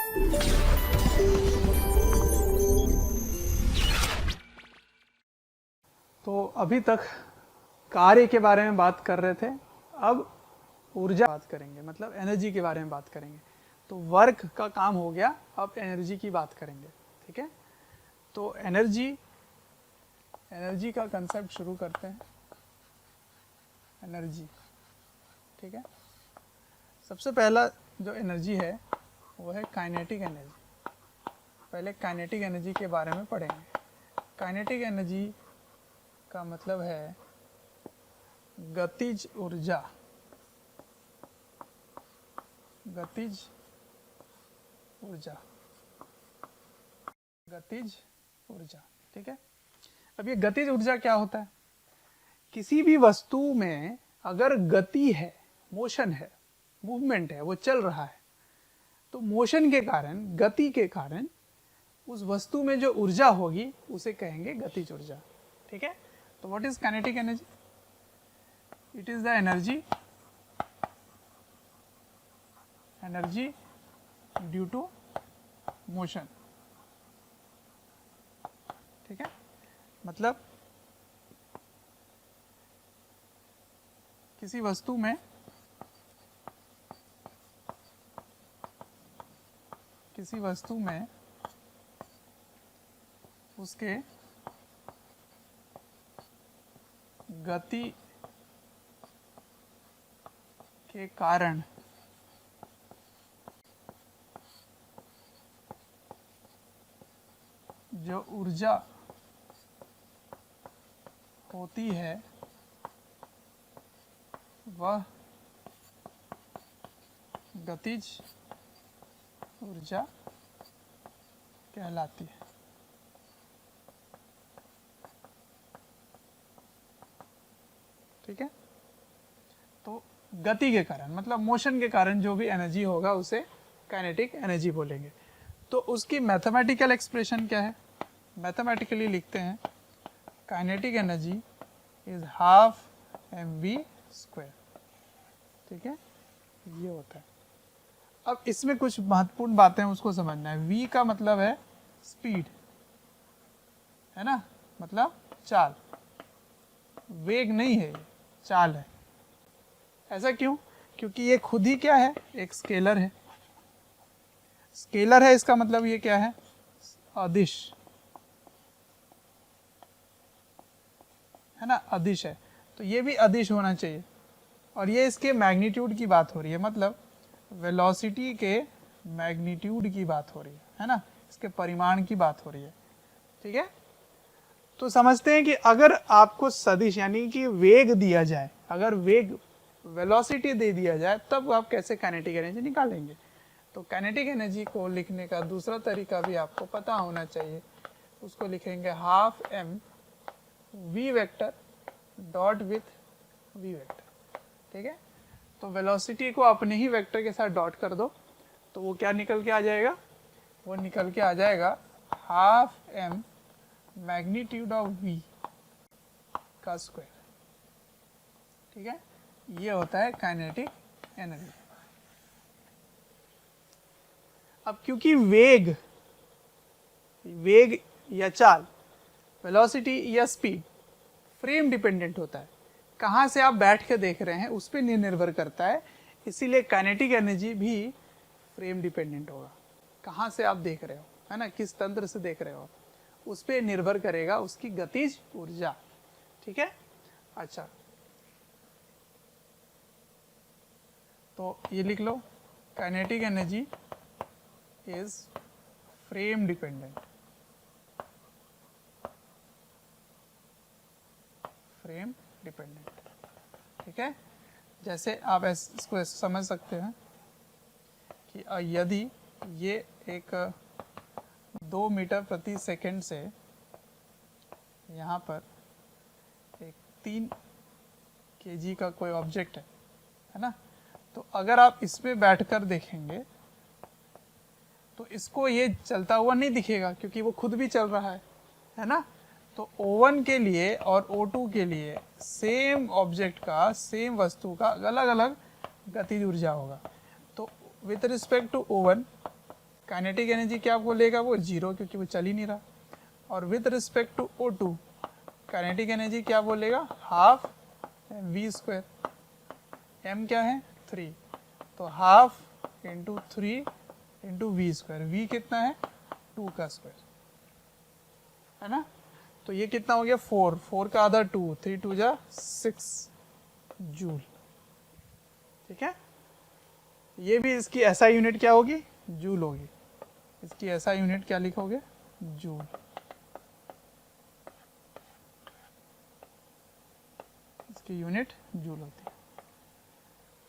तो अभी तक कार्य के बारे में बात कर रहे थे, अब ऊर्जा बात करेंगे, मतलब एनर्जी के बारे में बात करेंगे। तो वर्क का काम हो गया, अब एनर्जी की बात करेंगे। ठीक है, तो एनर्जी का कंसेप्ट शुरू करते हैं। एनर्जी, ठीक है, सबसे पहला जो एनर्जी है वो है काइनेटिक एनर्जी। पहले काइनेटिक एनर्जी के बारे में पढ़ेंगे। काइनेटिक एनर्जी का मतलब है गतिज ऊर्जा। गतिज ऊर्जा, गतिज ऊर्जा, ठीक है। अब ये गतिज ऊर्जा क्या होता है? किसी भी वस्तु में अगर गति है, मोशन है, मूवमेंट है, वो चल रहा है, तो मोशन के कारण, गति के कारण उस वस्तु में जो ऊर्जा होगी उसे कहेंगे गतिज ऊर्जा। ठीक है, तो what is kinetic energy? It is the energy due to motion. ठीक है, मतलब किसी वस्तु में उसके गति के कारण जो ऊर्जा होती है वह गतिज ऊर्जा कहलाती है। ठीक है, तो गति के कारण मतलब मोशन के कारण जो भी एनर्जी होगा उसे काइनेटिक एनर्जी बोलेंगे। तो उसकी मैथमेटिकल एक्सप्रेशन क्या है? मैथमेटिकली लिखते हैं kinetic energy is half mv square. ठीक है, ये होता है। अब इसमें कुछ महत्वपूर्ण बातें उसको समझना है। v का मतलब है स्पीड, है ना, मतलब चाल। वेग नहीं है, चाल है। ऐसा क्यों? क्योंकि ये खुद ही क्या है? एक स्केलर है। स्केलर है, इसका मतलब ये क्या है? अदिश, है ना, अदिश है। तो ये भी अदिश होना चाहिए। और ये इसके मैग्नीट्यूड की बात हो रही है, मतलब वेलोसिटी के मैग्नीट्यूड की बात हो रही है ना, इसके परिमाण की बात हो रही है। ठीक है, तो समझते हैं कि अगर आपको सदिश यानी कि वेग दिया जाए, अगर वेग वेलोसिटी दे दिया जाए, तब आप कैसे काइनेटिक एनर्जी निकालेंगे। तो काइनेटिक एनर्जी को लिखने का दूसरा तरीका भी आपको पता होना चाहिए। उसको लिखेंगे half m v vector dot with v vector. ठीक है, तो वेलोसिटी को अपने ही वेक्टर के साथ डॉट कर दो, तो वो क्या निकल के आ जाएगा? वो निकल के आ जाएगा half m magnitude of v का स्क्वायर। ठीक है, ये होता है काइनेटिक एनर्जी। अब क्योंकि वेग या चाल, वेलोसिटी या स्पीड फ्रेम डिपेंडेंट होता है, कहाँ से आप बैठ के देख रहे हैं उस पर निर्भर करता है, इसीलिए काइनेटिक एनर्जी भी फ्रेम डिपेंडेंट होगा। कहाँ से आप देख रहे हो, है ना, किस तंत्र से देख रहे हो, उस पर निर्भर करेगा उसकी गतिज ऊर्जा। ठीक है, अच्छा, तो ये लिख लो, kinetic energy is frame dependent. Frame dependent. ठीक है, जैसे आप इसको समझ सकते हैं कि यदि ये एक 2 मीटर प्रति सेकंड से यहाँ पर एक 3 kg का कोई ऑब्जेक्ट है ना, तो अगर आप इस पे बैठकर देखेंगे तो इसको ये चलता हुआ नहीं दिखेगा, क्योंकि वो खुद भी चल रहा है ना। तो O1 के लिए और O2 के लिए सेम ऑब्जेक्ट का, सेम वस्तु का अलग अलग गतिज ऊर्जा होगा। तो with respect to O1 kinetic energy क्या बोलेगा, वो 0 क्योंकि वो चल ही नहीं रहा। और with respect to O2 kinetic energy क्या बोलेगा, हाफ v²। m क्या है 3, तो half into 3 into v²। v कितना है 2 का स्क्वायर, है ना। तो ये कितना हो गया 4, 4 का आधा 2, 3 2 जा 6 जूल। ठीक है, ये भी इसकी SI यूनिट क्या होगी, जूल होगी। इसकी SI यूनिट क्या लिखोगे, जूल। इसकी यूनिट जूल होती है।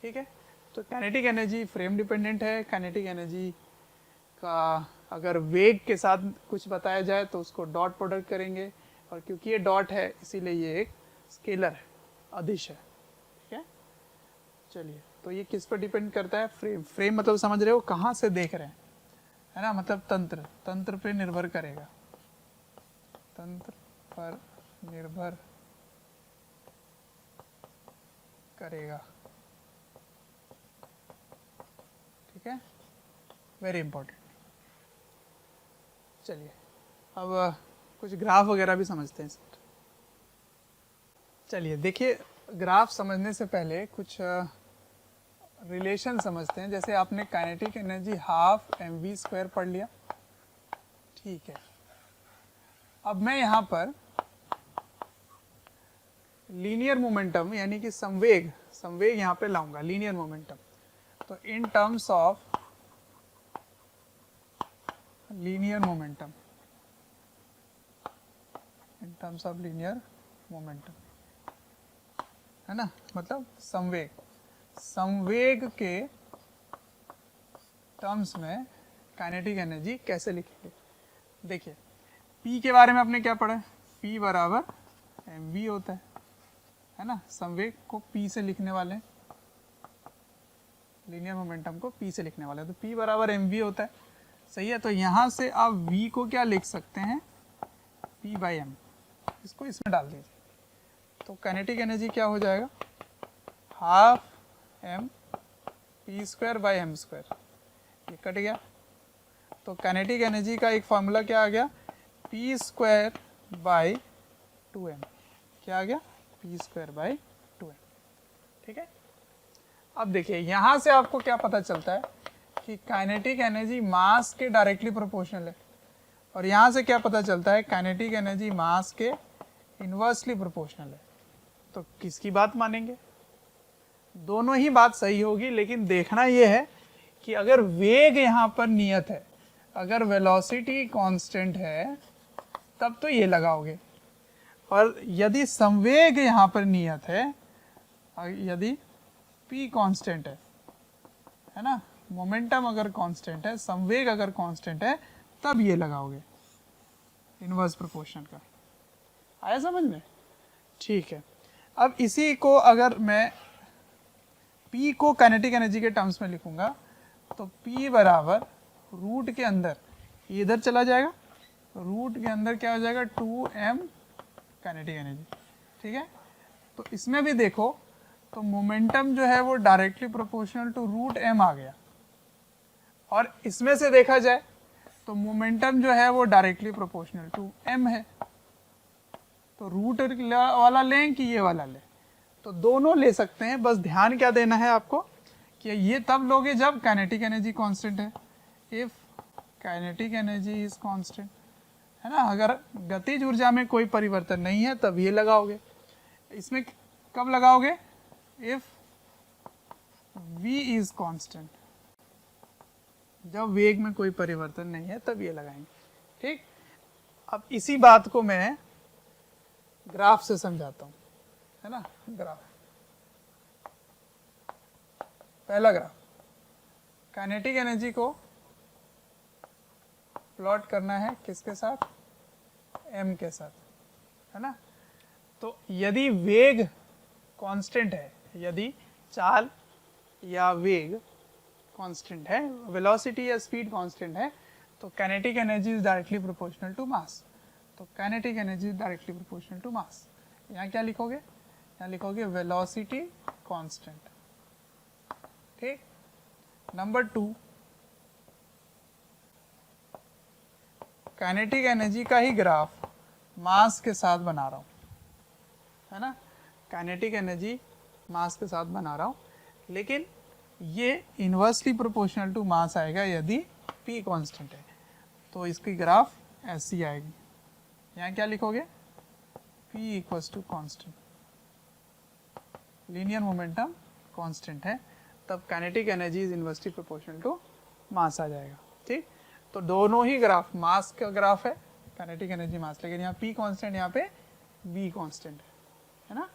ठीक है, तो काइनेटिक एनर्जी फ्रेम डिपेंडेंट है। काइनेटिक एनर्जी का अगर वेग के साथ कुछ बताया जाए तो उसको डॉट प्रोडक्ट करेंगे, और क्योंकि ये डॉट है इसीलिए ये एक स्केलर है, अदिश है। ठीक है, चलिए, तो ये किस पर डिपेंड करता है, फ्रेम। फ्रेम मतलब समझ रहे हो, कहाँ से देख रहे हैं, है ना, मतलब तंत्र, तंत्र पे निर्भर करेगा, तंत्र पर निर्भर करेगा। ठीक है, वेरी इंपॉर्टेंट। चलिए, अब कुछ ग्राफ वगैरह भी समझते हैं। चलिए देखिए, ग्राफ समझने से पहले कुछ रिलेशन समझते हैं। जैसे आपने काइनेटिक एनर्जी हाफ mv² पढ़ लिया, ठीक है। अब मैं यहाँ पर लीनियर मोमेंटम यानी कि संवेग, संवेग यहाँ पे लाऊंगा, लीनियर मोमेंटम। तो in terms of linear momentum, in terms of linear momentum, है ना, मतलब संवेग, संवेग के टर्म्स में काइनेटिक एनर्जी कैसे लिखेंगे। देखिए, P के बारे में आपने क्या पढ़ा है, P बराबर mv होता है ना। संवेग को P से लिखने वाले हैं, लीनियर मोमेंटम को P से लिखने वाले हैं, तो P बराबर mv होता है, सही है। तो यहाँ से आप v को क्या लिख सकते हैं, P/m, इसको इसमें डाल दीजिए, तो काइनेटिक एनर्जी क्या हो जाएगा, हाफ m p²/m², ये कट गया। तो काइनेटिक एनर्जी का एक फॉर्मूला क्या आ गया, p²/2m, क्या आ गया, p²/2m। ठीक है, अब देखिए यहाँ से आपको क्या पता चलता है कि काइनेटिक एनर्जी मास के डायरेक्टली प्रोपोर्शनल है, और यहाँ से क्या पता चलता है, काइनेटिक एनर्जी मास के इन्वर्सली प्रोपोर्शनल है। तो किसकी बात मानेंगे, दोनों ही बात सही होगी, लेकिन देखना यह है कि अगर वेग यहाँ पर नियत है, अगर वेलोसिटी कांस्टेंट है तब तो ये लगाओगे, और यदि संवेग यहाँ पर नियत है, यदि p कांस्टेंट है ना, मोमेंटम अगर कांस्टेंट है, संवेग अगर कांस्टेंट है, तब ये लगाओगे इनवर्स प्रोपोर्शन का। आया समझ में, ठीक है। अब इसी को अगर मैं P को काइनेटिक एनर्जी के टर्म्स में लिखूंगा, तो P बराबर रूट के अंदर, ये इधर चला जाएगा, रूट के अंदर क्या हो जाएगा, 2m काइनेटिक एनर्जी। ठीक है, तो इसमें भी देखो, तो मोमेंटम जो है वो directly proportional to root m आ गया, और इसमें से देखा जाए तो मोमेंटम जो है वो डायरेक्टली प्रोपोर्शनल टू m है। तो रूट वाला लें कि ये वाला लें, तो दोनों ले सकते हैं। बस ध्यान क्या देना है आपको कि ये तब लोगे जब काइनेटिक एनर्जी कांस्टेंट है, if kinetic energy is constant, है ना। अगर गतिज ऊर्जा में कोई परिवर्तन नहीं है तब ये लगाओगे। इसमें कब लगाओगे, इफ v इज कांस्टेंट, जब वेग में कोई परिवर्तन नहीं है तब ये लगाएंगे। ठीक, अब इसी बात को मैं ग्राफ से समझाता हूं, है ना। ग्राफ, पहला ग्राफ, काइनेटिक एनर्जी को प्लॉट करना है किसके साथ, m के साथ, है ना। तो यदि वेग कांस्टेंट है, यदि चाल या वेग कांस्टेंट है, वेलोसिटी या स्पीड कांस्टेंट है, तो kinetic energy is directly proportional to mass. तो kinetic energy is directly proportional to mass. यहाँ क्या लिखोगे, यहाँ लिखोगे वेलोसिटी कांस्टेंट। ठीक, नंबर 2, काइनेटिक एनर्जी का ही ग्राफ मास के साथ बना रहा हूँ, है ना, काइनेटिक एनर्जी मास के साथ बना रहा हूँ, लेकिन ये इन्वर्सली प्रोपोर्शनल टू मास आएगा यदि p कांस्टेंट है। तो इसकी ग्राफ ऐसी आएगी, यहाँ क्या लिखोगे, p equals to constant, linear momentum constant है, तब kinetic energy is inversely proportional to mass आ जाएगा। ठीक, तो दोनों ही ग्राफ, मास का ग्राफ है, काइनेटिक एनर्जी मास, लेकिन यहाँ p कांस्टेंट, यहाँ पे v कांस्टेंट है ना।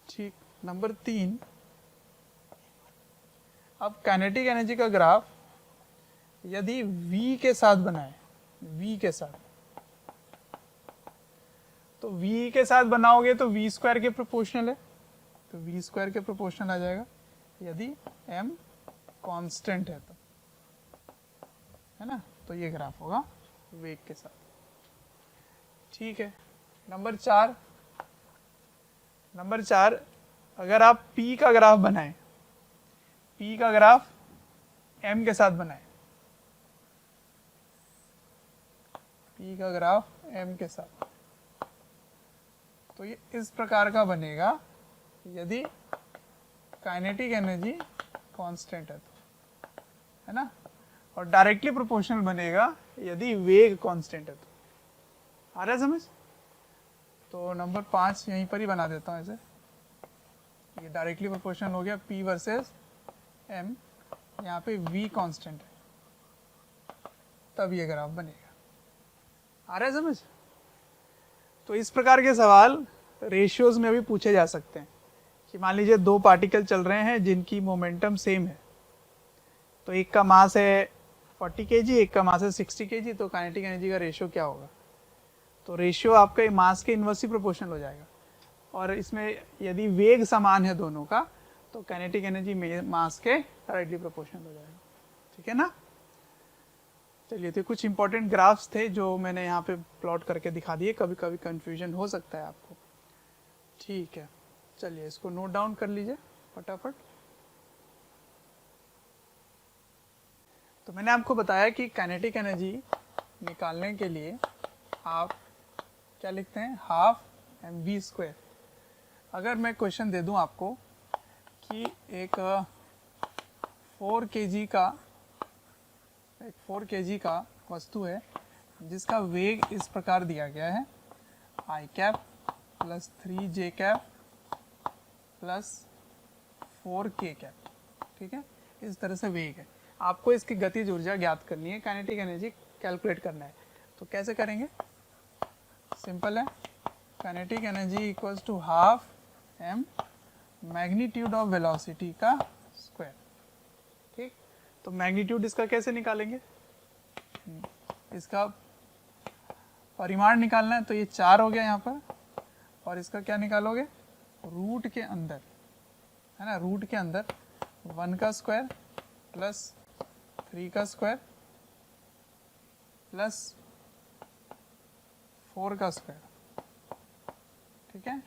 ठीक, नंबर 3, अब काइनेटिक एनर्जी का ग्राफ यदि v के साथ बनाए, v के साथ, तो v के साथ बनाओगे तो v स्क्वायर के प्रोपोर्शनल है, तो v स्क्वायर के प्रोपोर्शनल आ जाएगा यदि m कांस्टेंट है तो, है ना। तो ये ग्राफ होगा वेग के साथ। ठीक है, नंबर 4, अगर आप p का ग्राफ बनाएं, p का ग्राफ m के साथ बनाएं, p का ग्राफ m के साथ, तो ये इस प्रकार का बनेगा यदि काइनेटिक एनर्जी कांस्टेंट है तो, है ना, और डायरेक्टली प्रोपोर्शनल बनेगा यदि वेग कांस्टेंट है तो। आ रहा है समझ? तो नंबर 5 यहीं पर ही बना देता हूँ ऐसे, ये डायरेक्टली प्रोपोर्शनल हो गया p वर्सेस m, यहाँ पे v कांस्टेंट है, तब ये ग्राफ बनेगा। आ रहा है समझ? तो इस प्रकार के सवाल रेशियोज में भी पूछे जा सकते हैं कि मान लीजिए 2 पार्टिकल चल रहे हैं जिनकी मोमेंटम सेम है, तो एक का मास है 40 kg, एक का मास है 60 kg, तो काइनेटिक एनर्जी का रेशियो क्या होगा? तो रेशियो आपके मास के इन्वर्सली प्रोपोर्शनल हो जाएगा, और इसमें यदि वेग समान है दोनों का तो काइनेटिक एनर्जी मास के डायरेक्टली प्रोपोर्शनल हो जाएगा। ठीक है ना। चलिए, तो कुछ इंपॉर्टेंट ग्राफ्स थे जो मैंने यहाँ पे प्लॉट करके दिखा दिए, कभी कभी कंफ्यूजन हो सकता है आपको। ठीक है, चलिए इसको नोट डाउन कर लीजिए फटाफट। तो मैंने आपको बताया कि काइनेटिक एनर्जी निकालने के लिए आप क्या लिखते हैं, हाफ mv²। अगर मैं क्वेश्चन दे दूं आपको कि एक 4 kg का वस्तु है जिसका वेग इस प्रकार दिया गया है, i cap plus 3j cap plus 4k cap. ठीक है, इस तरह से वेग है, आपको इसकी गतिज ऊर्जा ज्ञात करनी है, काइनेटिक एनर्जी कैलकुलेट करना है। तो कैसे करेंगे? सिंपल है, kinetic energy equals to half m magnitude of velocity का स्क्वायर। ठीक, तो मैग्नीट्यूड इसका कैसे निकालेंगे? इसका परिमाण निकालना है, तो ये 4 हो गया यहाँ पर, और इसका क्या निकालोगे, रूट के अंदर, है ना, रूट के अंदर 1 का स्क्वायर प्लस 3 का स्क्वायर प्लस 4 का स्क्वायर। ठीक है,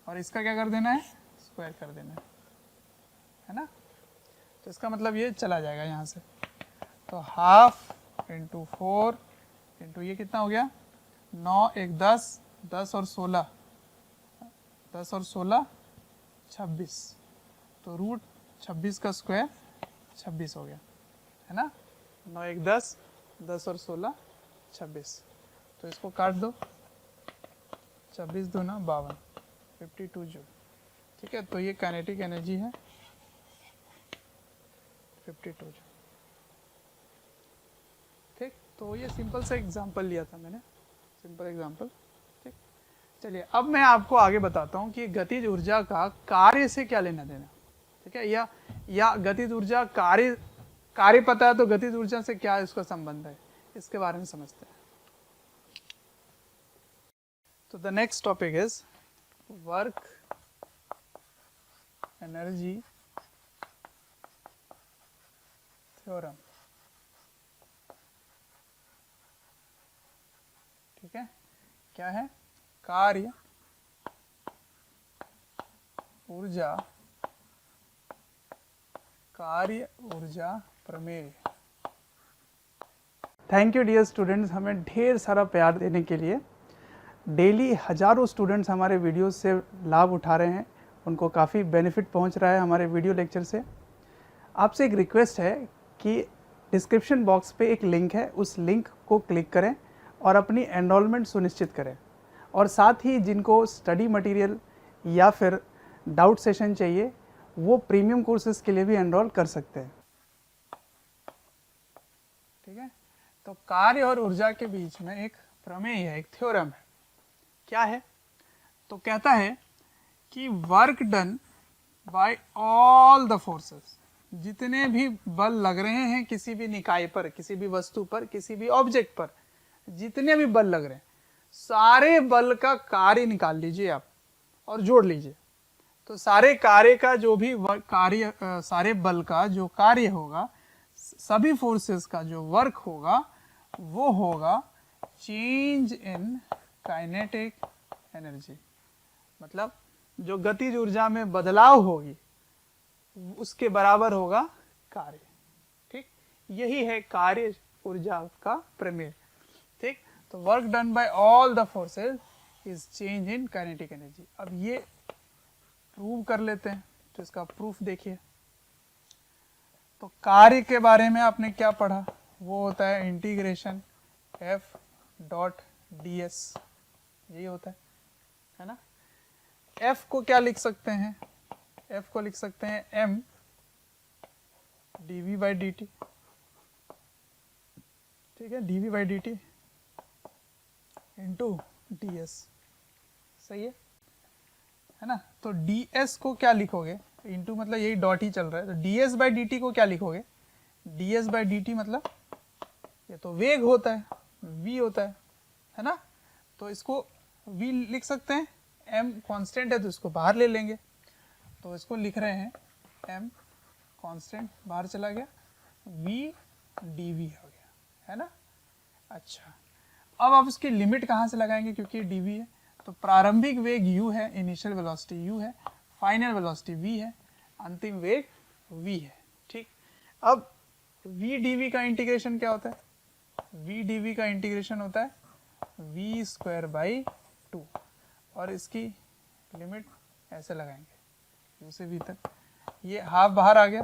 और इसका क्या कर देना है, स्क्वायर कर देना है ना। तो इसका मतलब ये चला जाएगा यहाँ से, तो हाफ इंटू 4 इंटू ये कितना हो गया, 9 1 10, 10 और 16, 10 और 16 26, तो रूट 26 का स्क्वायर 26 हो गया, है ना। 9 1 10, 10 और 16 26, तो इसको काट दो, 26 दूना 52, 52 जूल। ठीक है, तो ये काइनेटिक एनर्जी है 52 जूल। ठीक, तो ये सिंपल सा एग्जांपल लिया था मैंने, सिंपल एग्जांपल। ठीक, चलिए अब मैं आपको आगे बताता हूँ कि गतिज ऊर्जा का कार्य से क्या लेना देना। ठीक है, या गतिज ऊर्जा कार्य पता है तो गतिज ऊर्जा से क्या इसका संबंध है, इसके बारे में समझते हैं। तो the next topic is work energy theorem. ठीक है, क्या है, कार्य ऊर्जा प्रमेय। थैंक यू डियर स्टूडेंट्स, हमें ढेर सारा प्यार देने के लिए। डेली हज़ारों स्टूडेंट्स हमारे वीडियोस से लाभ उठा रहे हैं, उनको काफ़ी बेनिफिट पहुंच रहा है हमारे वीडियो लेक्चर से। आपसे एक रिक्वेस्ट है कि डिस्क्रिप्शन बॉक्स पे एक लिंक है, उस लिंक को क्लिक करें और अपनी एनरोलमेंट सुनिश्चित करें। और साथ ही जिनको स्टडी मटेरियल या फिर डाउट सेशन चाहिए, वो प्रीमियम कोर्सेज़ के लिए भी एनरोल कर सकते हैं। ठीक है, तो कार्य और ऊर्जा के बीच में एक प्रमेय है, एक थ्योरम है। क्या है? तो कहता है कि work done bye all the forces, जितने भी बल लग रहे हैं किसी भी निकाय पर, किसी भी वस्तु पर, किसी भी ऑब्जेक्ट पर, जितने भी बल लग रहे हैं, सारे बल का कार्य निकाल लीजिए आप और जोड़ लीजिए। तो सारे कार्य का जो भी कार्य, सारे बल का जो कार्य होगा, सभी फोर्सेस का जो वर्क होगा, वो होगा चेंज इन काइनेटिक एनर्जी। मतलब जो गतिज ऊर्जा में बदलाव होगी उसके बराबर होगा कार्य। ठीक, यही है कार्य ऊर्जा का प्रमेय। ठीक, तो work done bye all the forces is change in kinetic energy. अब ये प्रूव कर लेते हैं, तो इसका प्रूफ देखिए। तो कार्य के बारे में आपने क्या पढ़ा? वो होता है integration F dot D S, यही होता है ना। एफ को क्या लिख सकते हैं? एफ को लिख सकते हैं M D V by D T. ठीक है, D V by D T into D S, सही है ना। तो डी एस को क्या लिखोगे? इंटू मतलब यही डॉट ही चल रहा है, तो D S by D T को क्या लिखोगे? D S by D T मतलब ये तो वेग होता है, वी होता है ना। तो इसको वी लिख सकते हैं, एम कांस्टेंट है तो इसको बाहर ले लेंगे, तो इसको लिख रहे हैं एम कांस्टेंट बाहर चला गया, वी डी वी हो गया, है ना। अच्छा, अब आप इसकी लिमिट कहाँ से लगाएंगे? क्योंकि डी वी है, तो प्रारंभिक वेग u है, इनिशियल वेलोसिटी u है, फाइनल वेलोसिटी v है, अंतिम वेग v है। ठीक, अब v dv का इंटीग्रेशन क्या होता है? v dv का इंटीग्रेशन होता है v स्क्वायर बाई 2, और इसकी लिमिट ऐसे लगाएंगे u से v तक। ये हाफ बाहर आ गया,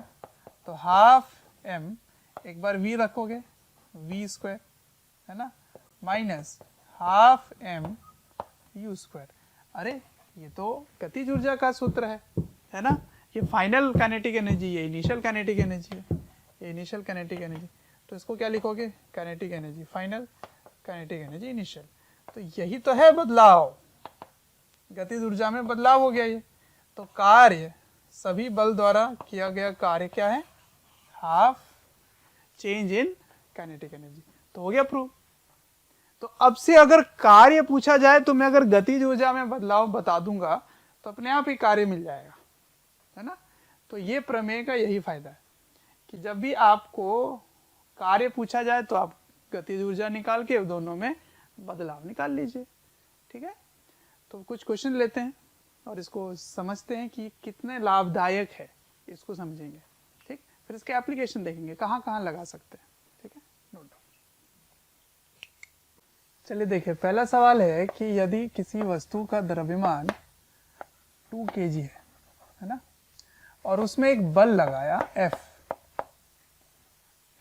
तो हाफ m, एक बार v रखोगे v स्क्वायर, है ना, minus half m u square. अरे ये तो गतिज ऊर्जा का सूत्र है ना। ये फाइनल काइनेटिक एनर्जी, ये इनिशियल काइनेटिक एनर्जी है, ये इनिशियल काइनेटिक एनर्जी। तो इसको क्या लिखोगे? Kinetic energy final, kinetic energy initial. तो यही तो है बदलाव, गतिज ऊर्जा में बदलाव हो गया ये। तो कार्य, सभी बल द्वारा किया गया कार्य क्या है? Half change in kinetic energy. तो हो गया प्रूव। तो अब से अगर कार्य पूछा जाए तो मैं अगर गतिज ऊर्जा में बदलाव बता दूंगा तो अपने आप ही कार्य मिल जाएगा, है ना। तो ये प्रमेय का यही फायदा है कि जब भी आपको कार्य पूछा जाए तो आप गतिज ऊर्जा निकाल के दोनों में बदलाव निकाल लीजिए। ठीक है, तो कुछ क्वेश्चन लेते हैं और इसको समझते हैं कि कितने लाभदायक है, इसको समझेंगे। ठीक, फिर इसके एप्लीकेशन देखेंगे कहाँ कहाँ लगा सकते हैं। ठीक है, नोट डाउन। चलिए देखिए, पहला सवाल है कि यदि किसी वस्तु का द्रव्यमान 2 kg है ना, और उसमें एक बल लगाया F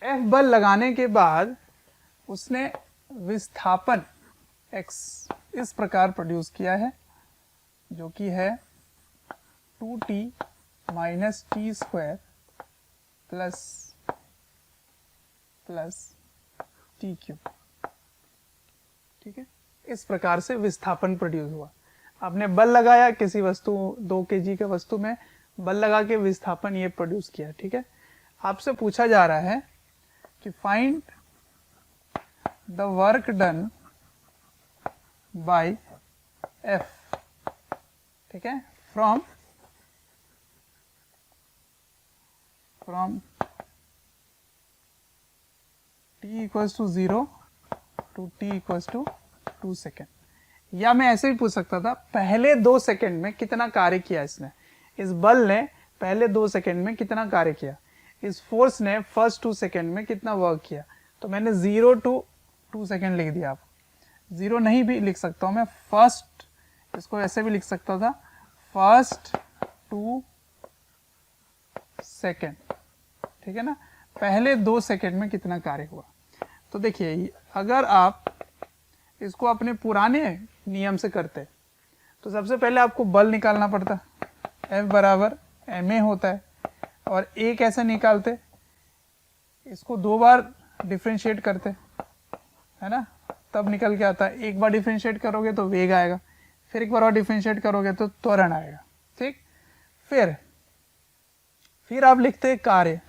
बल लगाने के बाद उसने विस्थापन x इस प्रकार प्रोड्यूस किया है, जो कि है 2t minus T square plus T cube. ठीक है, इस प्रकार से विस्थापन प्रोड्यूस हुआ। आपने बल लगाया किसी वस्तु, 2 kg के वस्तु में बल लगा के विस्थापन ये प्रोड्यूस किया। ठीक है, आपसे पूछा जा रहा है कि find the work done by F। ठीक है, from t equals to 0 to t equals to 2 second. या मैं ऐसे भी पूछ सकता था, पहले 2 सेकेंड में कितना कार्य किया इसने, इस बल ने पहले 2 सेकेंड में कितना कार्य किया, इस फोर्स ने फर्स्ट 2 सेकेंड में कितना वर्क किया। तो तो मैंने 0 to 2 सेकेंड लिख दिया। आप 0 नहीं भी लिख सकता हूँ मैं, फर्स्ट, इसको ऐसे भी लिख सकता था, फर्स्ट 2 सेकेंड, ठीक है ना। पहले 2 सेकेंड में कितना कार्य हुआ। तो देखिए अगर आप इसको अपने पुराने नियम से करते तो सबसे पहले आपको बल निकालना पड़ता, F बराबर ma होता है, और A कैसे निकालते, इसको 2 बार डिफ्रेंशिएट करते, है ना, तब निकल के आता है। एक बार डिफ्रेंशिएट करोगे तो वेग आएगा, फिर एक बार और डिफ्रेंशिएट करोगे तो त्वरण आएगा, ठीक। फिर आप लिखते हैं कार्य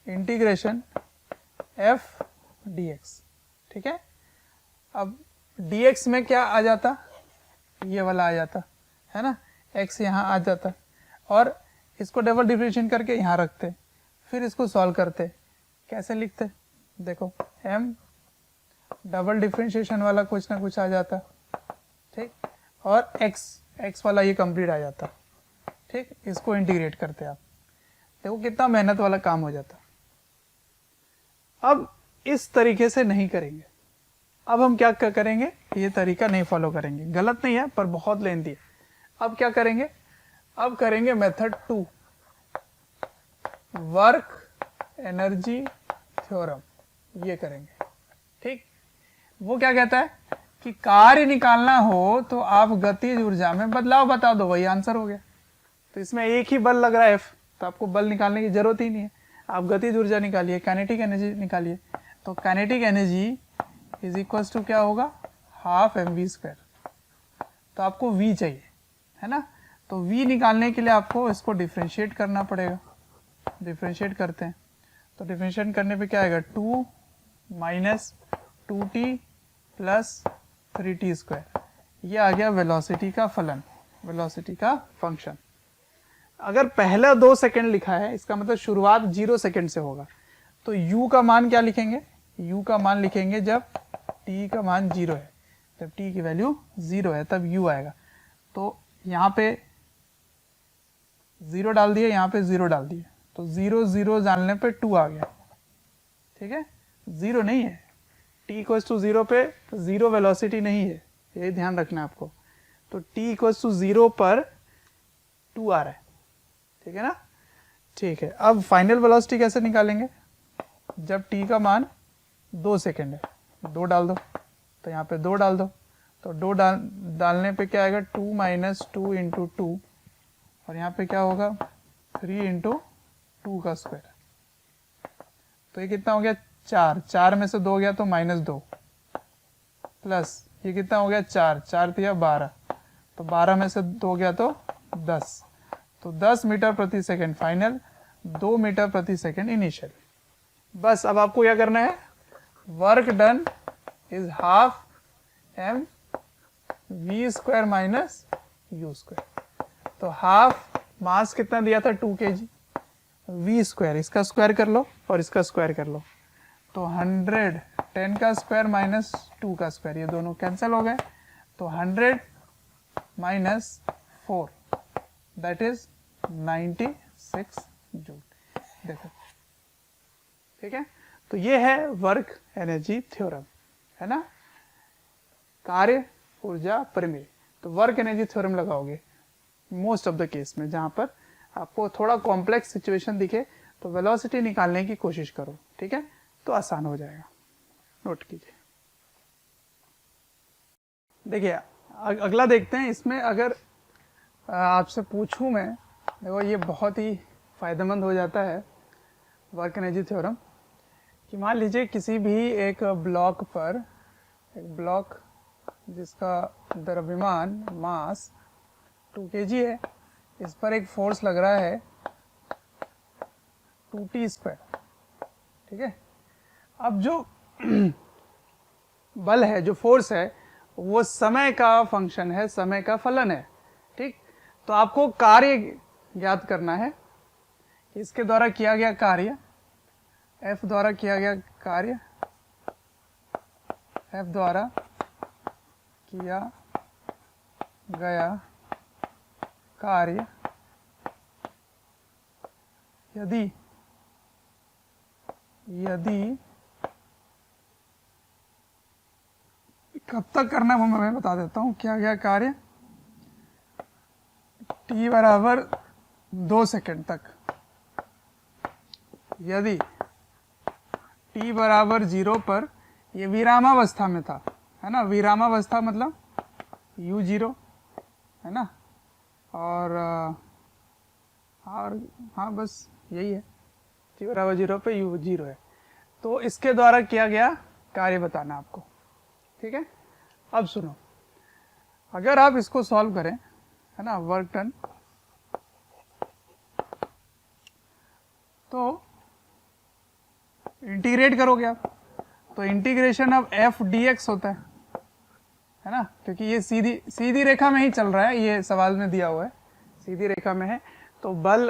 इंटीग्रेशन F dx, ठीक है। अब dx में क्या आ जाता, ये वाला आ जाता है ना, x यहाँ आ जाता, और इसको डबल डिफरेंशिएट करके यहाँ रखते, फिर इसको सॉल्व करते। कैसे लिखते, देखो m डबल डिफरेंशिएशन वाला कुछ ना कुछ आ जाता, ठीक, और x वाला ये कंप्लीट आ जाता, ठीक। इसको इंटीग्रेट करते आप, देखो कितना मेहनत वाला काम हो जाता। अब इस तरीके से नहीं करेंगे, अब हम क्या करेंगे, ये तरीका नहीं फॉलो करेंगे, गलत नहीं है पर बहुत लेंथी है। अब क्या करेंगे, अब करेंगे मेथड 2, वर्क एनर्जी थ्योरम, ये करेंगे, ठीक। वो क्या कहता है कि कार्य निकालना हो तो आप गतिज ऊर्जा में बदलाव बता दो, वही आंसर हो गया। तो इसमें एक ही बल लग रहा है F, तो आपको बल निकालने की जरूरत ही नहीं है, आप गतिज ऊर्जा निकालिए, काइनेटिक एनर्जी निकालिए। तो kinetic energy is equals to क्या होगा, हाफ mv²। तो आपको v चाहिए, है ना, तो v निकालने के लिए आपको इसको डिफ्रेंशिएट करना पड़ेगा। डिफ्रेंशिएट करते हैं, तो डिफ्रेंशिएट करने पे क्या आएगा, 2 माइनस 2t प्लस 3t²। ये आ गया वेलोसिटी का फलन, वेलोसिटी का फंक्शन। अगर पहला 2 सेकेंड लिखा है, इसका मतलब शुरुआत 0 सेकेंड से होगा, तो u का मान क्या लिखेंगे, u का मान लिखेंगे जब t का मान 0 है, जब t की वैल्यू 0 है तब u आएगा। तो यहाँ पे 0 डाल दिए, यहाँ पे 0 डाल दिए, तो 0 0 डालने पे 2 आ गया, ठीक है। 0 नहीं है, t इक्वल्स टू 0 पे 0 वेलोसिटी नहीं है, ये ध्यान रखना है आपको। तो t इक्वल्स टू 0 पर 2 आ रहा है, ठीक है ना, ठीक है। अब फाइनल वेलोसिटी कैसे निकालेंगे, जब t का मान 2 सेकेंड है, 2 डाल दो, तो यहाँ पे 2 डाल दो, तो 2 डालने पे क्या आएगा, 2 माइनस 2 इंटू 2, और यहाँ पे क्या होगा 3 इंटू 2 का स्क्वायर। तो ये कितना हो गया, 4, 4 में से 2 गया तो -2, प्लस ये कितना हो गया 4, 4 दिया 12, तो 12 में से 2 गया तो 10, तो 10 मीटर प्रति सेकेंड फाइनल, 2 मीटर प्रति सेकेंड इनिशियल। बस अब आपको क्या करना है, work done is half mv² minus u²। तो हाफ मास कितना दिया था 2 kg, v², इसका स्क्वायर कर लो और इसका स्क्वायर कर लो, तो 100 10 का स्क्वायर माइनस 2 का स्क्वायर, ये दोनों कैंसिल हो गए, तो 100 माइनस 4 दैट इज 96 जूल। देखो, ठीक है। तो ये है वर्क एनर्जी थ्योरम, है ना, कार्य ऊर्जा प्रमेय। तो वर्क एनर्जी थ्योरम लगाओगे मोस्ट ऑफ द केस में, जहां पर आपको थोड़ा कॉम्प्लेक्स सिचुएशन दिखे तो वेलोसिटी निकालने की कोशिश करो, ठीक है, तो आसान हो जाएगा। नोट कीजिए। देखिए अगला देखते हैं, इसमें अगर आपसे पूछूं मैं, देखो ये बहुत ही फायदेमंद हो जाता है वर्क एनर्जी थ्योरम, कि मान लीजिए किसी भी एक ब्लॉक पर, एक ब्लॉक जिसका द्रव्यमान मास 2 kg है, इस पर एक फोर्स लग रहा है 2t², ठीक है। अब जो बल है, जो फोर्स है, वो समय का फंक्शन है, समय का फलन है, ठीक। तो आपको कार्य ज्ञात करना है, इसके द्वारा किया गया कार्य, F द्वारा किया गया कार्य, F द्वारा किया गया कार्य यदि कब तक करना है वो मैं बता देता हूँ। क्या क्या कार्य, t बराबर 2 सेकेंड तक, यदि t बराबर 0 पर, ये विरामावस्था में था, है ना, विरामावस्था मतलब u0 है ना, और हाँ बस यही है, t बराबर 0 पे u0 है। तो इसके द्वारा किया गया कार्य बताना आपको, ठीक है। अब सुनो, अगर आप इसको सॉल्व करें, है ना, वर्क डन, तो इंटीग्रेट करोगे आप, तो इंटीग्रेशन अब f dx होता है ना, क्योंकि ये सीधी रेखा में ही चल रहा है, ये सवाल में दिया हुआ है, सीधी रेखा में है, तो बल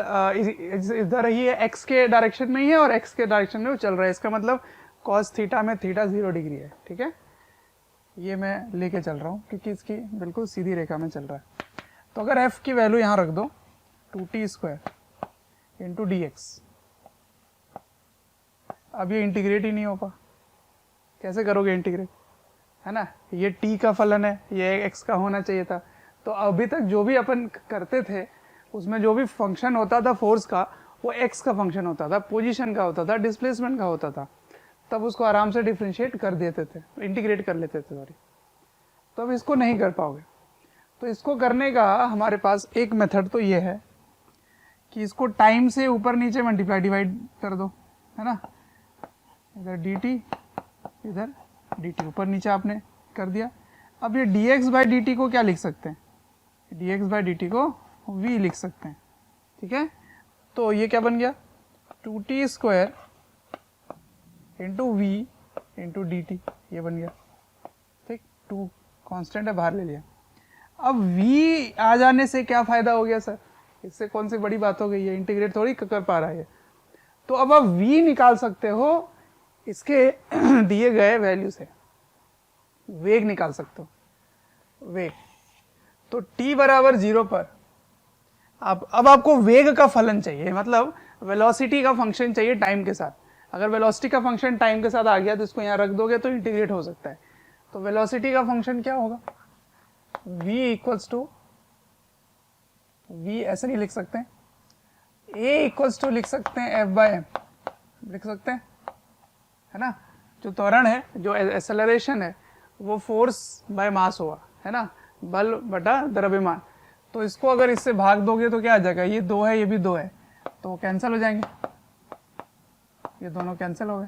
इधर ही है, x के डायरेक्शन में ही है और x के डायरेक्शन में वो चल रहा है, इसका मतलब cos थीटा में थीटा 0 डिग्री है, ठीक है। ये मैं लेके चल रहा हूँ क्योंकि इसकी बिल्कुल सीधी रेखा में चल रहा है। तो अगर f की वैल्यू यहाँ रख दो 2t² इंटू dx, अब ये इंटीग्रेट ही नहीं हो पा, कैसे करोगे इंटीग्रेट, है ना, ये t का फलन है, ये x का होना चाहिए था। तो अभी तक जो भी अपन करते थे उसमें जो भी फंक्शन होता था फोर्स का, वो x का फंक्शन होता था, पोजीशन का होता था, डिस्प्लेसमेंट का होता था, तब उसको आराम से डिफ्रेंशिएट कर देते थे, इंटीग्रेट कर लेते थे, सॉरी। तो अब इसको नहीं कर पाओगे, तो इसको करने का हमारे पास एक मेथड तो ये है कि इसको टाइम से ऊपर नीचे मल्टीप्लाई डिवाइड कर दो, है ना, इधर dt इधर dt, ऊपर नीचे आपने कर दिया। अब ये dx बाई dt को क्या लिख सकते हैं, dx बाई dt को v लिख सकते हैं, ठीक है। तो ये क्या बन गया, 2t² into v into dt, ये बन गया, ठीक, 2 कांस्टेंट है, बाहर ले लिया। अब v आ जाने से क्या फायदा हो गया सर, इससे कौन सी बड़ी बात हो गई है, इंटीग्रेट थोड़ी कर पा रहा है। तो अब आप v निकाल सकते हो इसके दिए गए वैल्यू से, वेग निकाल सकते हो, वेग। तो t बराबर 0 पर अब आपको वेग का फलन चाहिए, मतलब वेलोसिटी का फंक्शन चाहिए टाइम के साथ। अगर वेलोसिटी का फंक्शन टाइम के साथ आ गया तो इसको यहाँ रख दोगे तो इंटीग्रेट हो सकता है। तो वेलोसिटी का फंक्शन क्या होगा, v इक्वल्स टू, v ऐसे नहीं लिख सकते, a इक्वल्स टू लिख सकते हैं f बाय m, लिख सकते हैं, है ना। जो त्वरण है, जो एक्सेलरेशन है, वो फोर्स बाय मास हुआ, है ना, बल बटा द्रव्यमान। तो इसको अगर इससे भाग दोगे तो क्या आ जाएगा, ये 2 है, ये भी 2 है, तो कैंसिल हो जाएंगे, ये दोनों कैंसिल हो गए,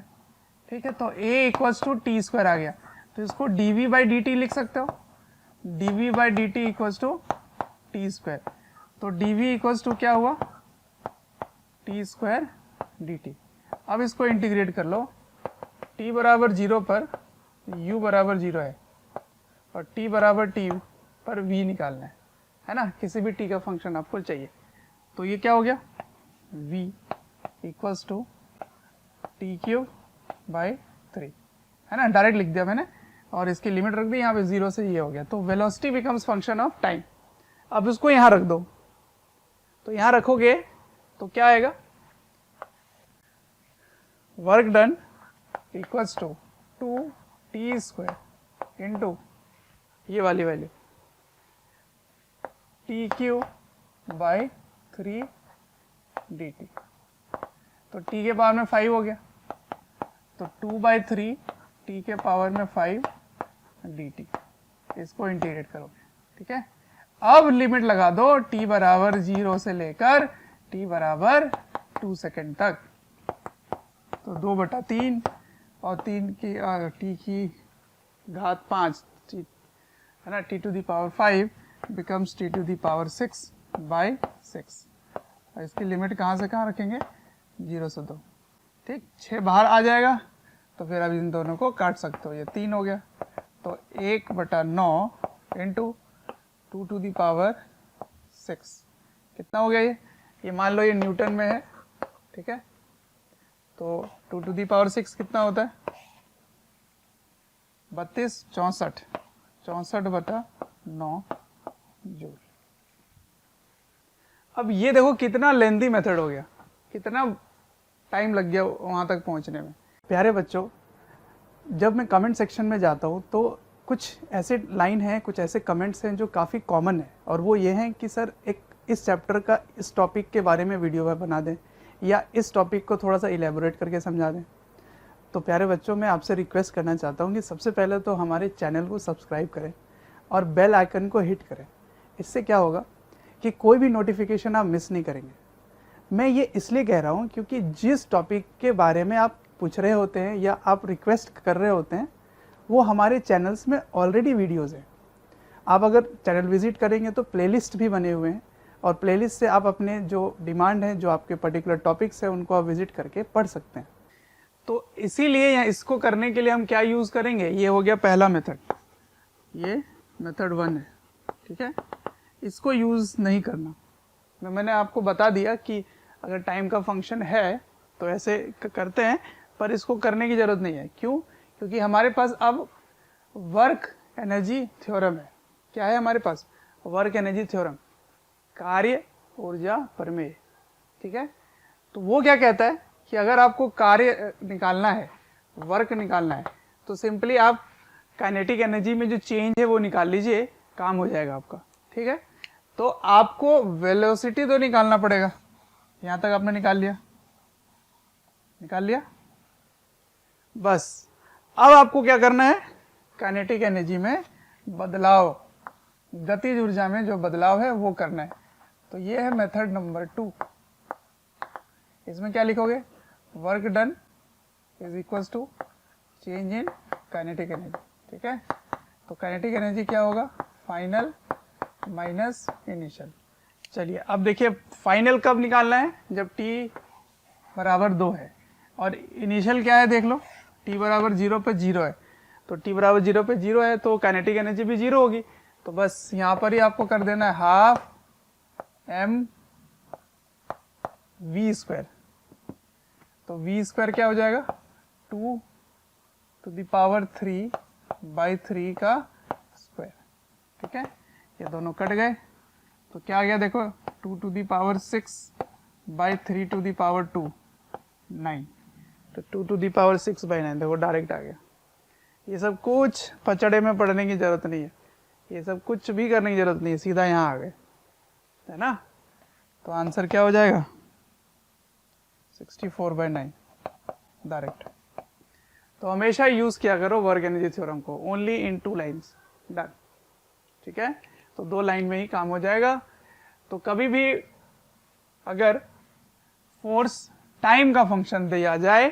ठीक है। तो a इक्वल्स टू t² आ गया, तो इसको dv बाई dt लिख सकते हो, dv by dt equals to t²। तो dv इक्वल्स टू क्या हुआ, t² dt। अब इसको इंटीग्रेट कर लो, t बराबर 0 पर u बराबर 0 है और t बराबर t पर v निकालना है ना, किसी भी t का फंक्शन आपको चाहिए। तो ये क्या हो गया, v equals to t³ by 3, है ना, डायरेक्ट लिख दिया मैंने और इसकी लिमिट रख दी यहाँ पे 0 से, ये हो गया। तो velocity becomes function of time. अब इसको यहाँ रख दो, तो यहाँ रखोगे तो क्या आएगा, work done equals to 2t² into ये वाली वैल्यू t³ बाई 3 dt। तो t के पावर में 5 हो गया, तो 2/3 t के पावर में 5 dt, इसको इंटीग्रेट करोगे, ठीक है। अब लिमिट लगा दो t बराबर 0 से लेकर t बराबर 2 सेकेंड तक, तो 2/3 और 3 की t की घात 5, है ना, t to the power 5 becomes t to the power 6/6। और इसकी लिमिट कहाँ से कहाँ रखेंगे, 0 से 2, ठीक, 6 बाहर आ जाएगा, तो फिर अब इन दोनों को काट सकते हो, ये 3 हो गया। तो 1/9 इंटू 2 टू द पावर 6 कितना हो गया, ये मान लो ये न्यूटन में है, ठीक है। तो 2 टू द पावर 6 कितना होता है, 32, 64, 64/9 जूल। अब ये देखो कितना लेंथी मेथड हो गया, कितना टाइम लग गया वहां तक पहुंचने में। प्यारे बच्चों, जब मैं कमेंट सेक्शन में जाता हूँ तो कुछ ऐसे लाइन हैं, कुछ ऐसे कमेंट्स हैं जो काफ़ी कॉमन है, और वो ये हैं कि सर एक इस चैप्टर का इस टॉपिक के बारे में वीडियो बना दें या इस टॉपिक को थोड़ा सा इलेबोरेट करके समझा दें। तो प्यारे बच्चों, मैं आपसे रिक्वेस्ट करना चाहता हूँ कि सबसे पहले तो हमारे चैनल को सब्सक्राइब करें और बेल आइकन को हिट करें। इससे क्या होगा कि कोई भी नोटिफिकेशन आप मिस नहीं करेंगे। मैं ये इसलिए कह रहा हूँ क्योंकि जिस टॉपिक के बारे में आप पूछ रहे होते हैं या आप रिक्वेस्ट कर रहे होते हैं वो हमारे चैनल्स में ऑलरेडी वीडियोज़ हैं। आप अगर चैनल विजिट करेंगे तो प्लेलिस्ट भी बने हुए हैं, और प्लेलिस्ट से आप अपने जो डिमांड है, जो आपके पर्टिकुलर टॉपिक्स हैं, उनको आप विजिट करके पढ़ सकते हैं। तो इसीलिए या इसको करने के लिए हम क्या यूज़ करेंगे, ये हो गया पहला मेथड, ये मेथड 1 है, ठीक है। इसको यूज़ नहीं करना। मैंने आपको बता दिया कि अगर टाइम का फंक्शन है तो ऐसे करते हैं, पर इसको करने की ज़रूरत नहीं है। क्यों? क्योंकि हमारे पास अब वर्क एनर्जी थ्योरम है। क्या है हमारे पास? वर्क एनर्जी थ्योरम, कार्य ऊर्जा प्रमेय, ठीक है। तो वो क्या कहता है कि अगर आपको कार्य निकालना है, वर्क निकालना है, तो सिंपली आप काइनेटिक एनर्जी में जो चेंज है वो निकाल लीजिए, काम हो जाएगा आपका, ठीक है। तो आपको वेलोसिटी तो निकालना पड़ेगा। यहाँ तक आपने निकाल लिया, बस। अब आपको क्या करना है? काइनेटिक एनर्जी में बदलाव, गतिज ऊर्जा में जो बदलाव है वो करना है। तो ये है मेथड नंबर 2। इसमें क्या लिखोगे? Work done is equals to change in kinetic energy, ठीक है। तो काइनेटिक एनर्जी क्या होगा? Final minus initial. चलिए अब देखिए, फाइनल कब निकालना है? जब t बराबर 2 है, और इनिशियल क्या है देख लो, t बराबर 0 पे 0 है। तो t बराबर 0 पे 0 है तो काइनेटिक एनर्जी भी 0 होगी। तो बस यहाँ पर ही आपको कर देना है हाफ m v स्क्वायर। तो v स्क्वायर क्या हो जाएगा? 2 टू द पावर 3 बाई 3 का स्क्वायर, ठीक है। ये दोनों कट गए तो क्या आ गया देखो, 2 to the power 6 by 3 to the power 2, 9। तो 2 टू दी पावर 6 बाई 9 देखो डायरेक्ट आ गया। ये सब कुछ पचड़े में पढ़ने की जरूरत नहीं है, ये सब कुछ भी करने की जरूरत नहीं है, सीधा यहाँ आ गए, है ना। तो आंसर क्या हो जाएगा? 64 बाई 9 डायरेक्ट। तो हमेशा यूज किया करो वर्क एनर्जी थ्योरम को, ओनली इन 2 लाइन्स, डन, ठीक है। तो 2 लाइन में ही काम हो जाएगा। तो कभी भी अगर फोर्स टाइम का फंक्शन दिया जाए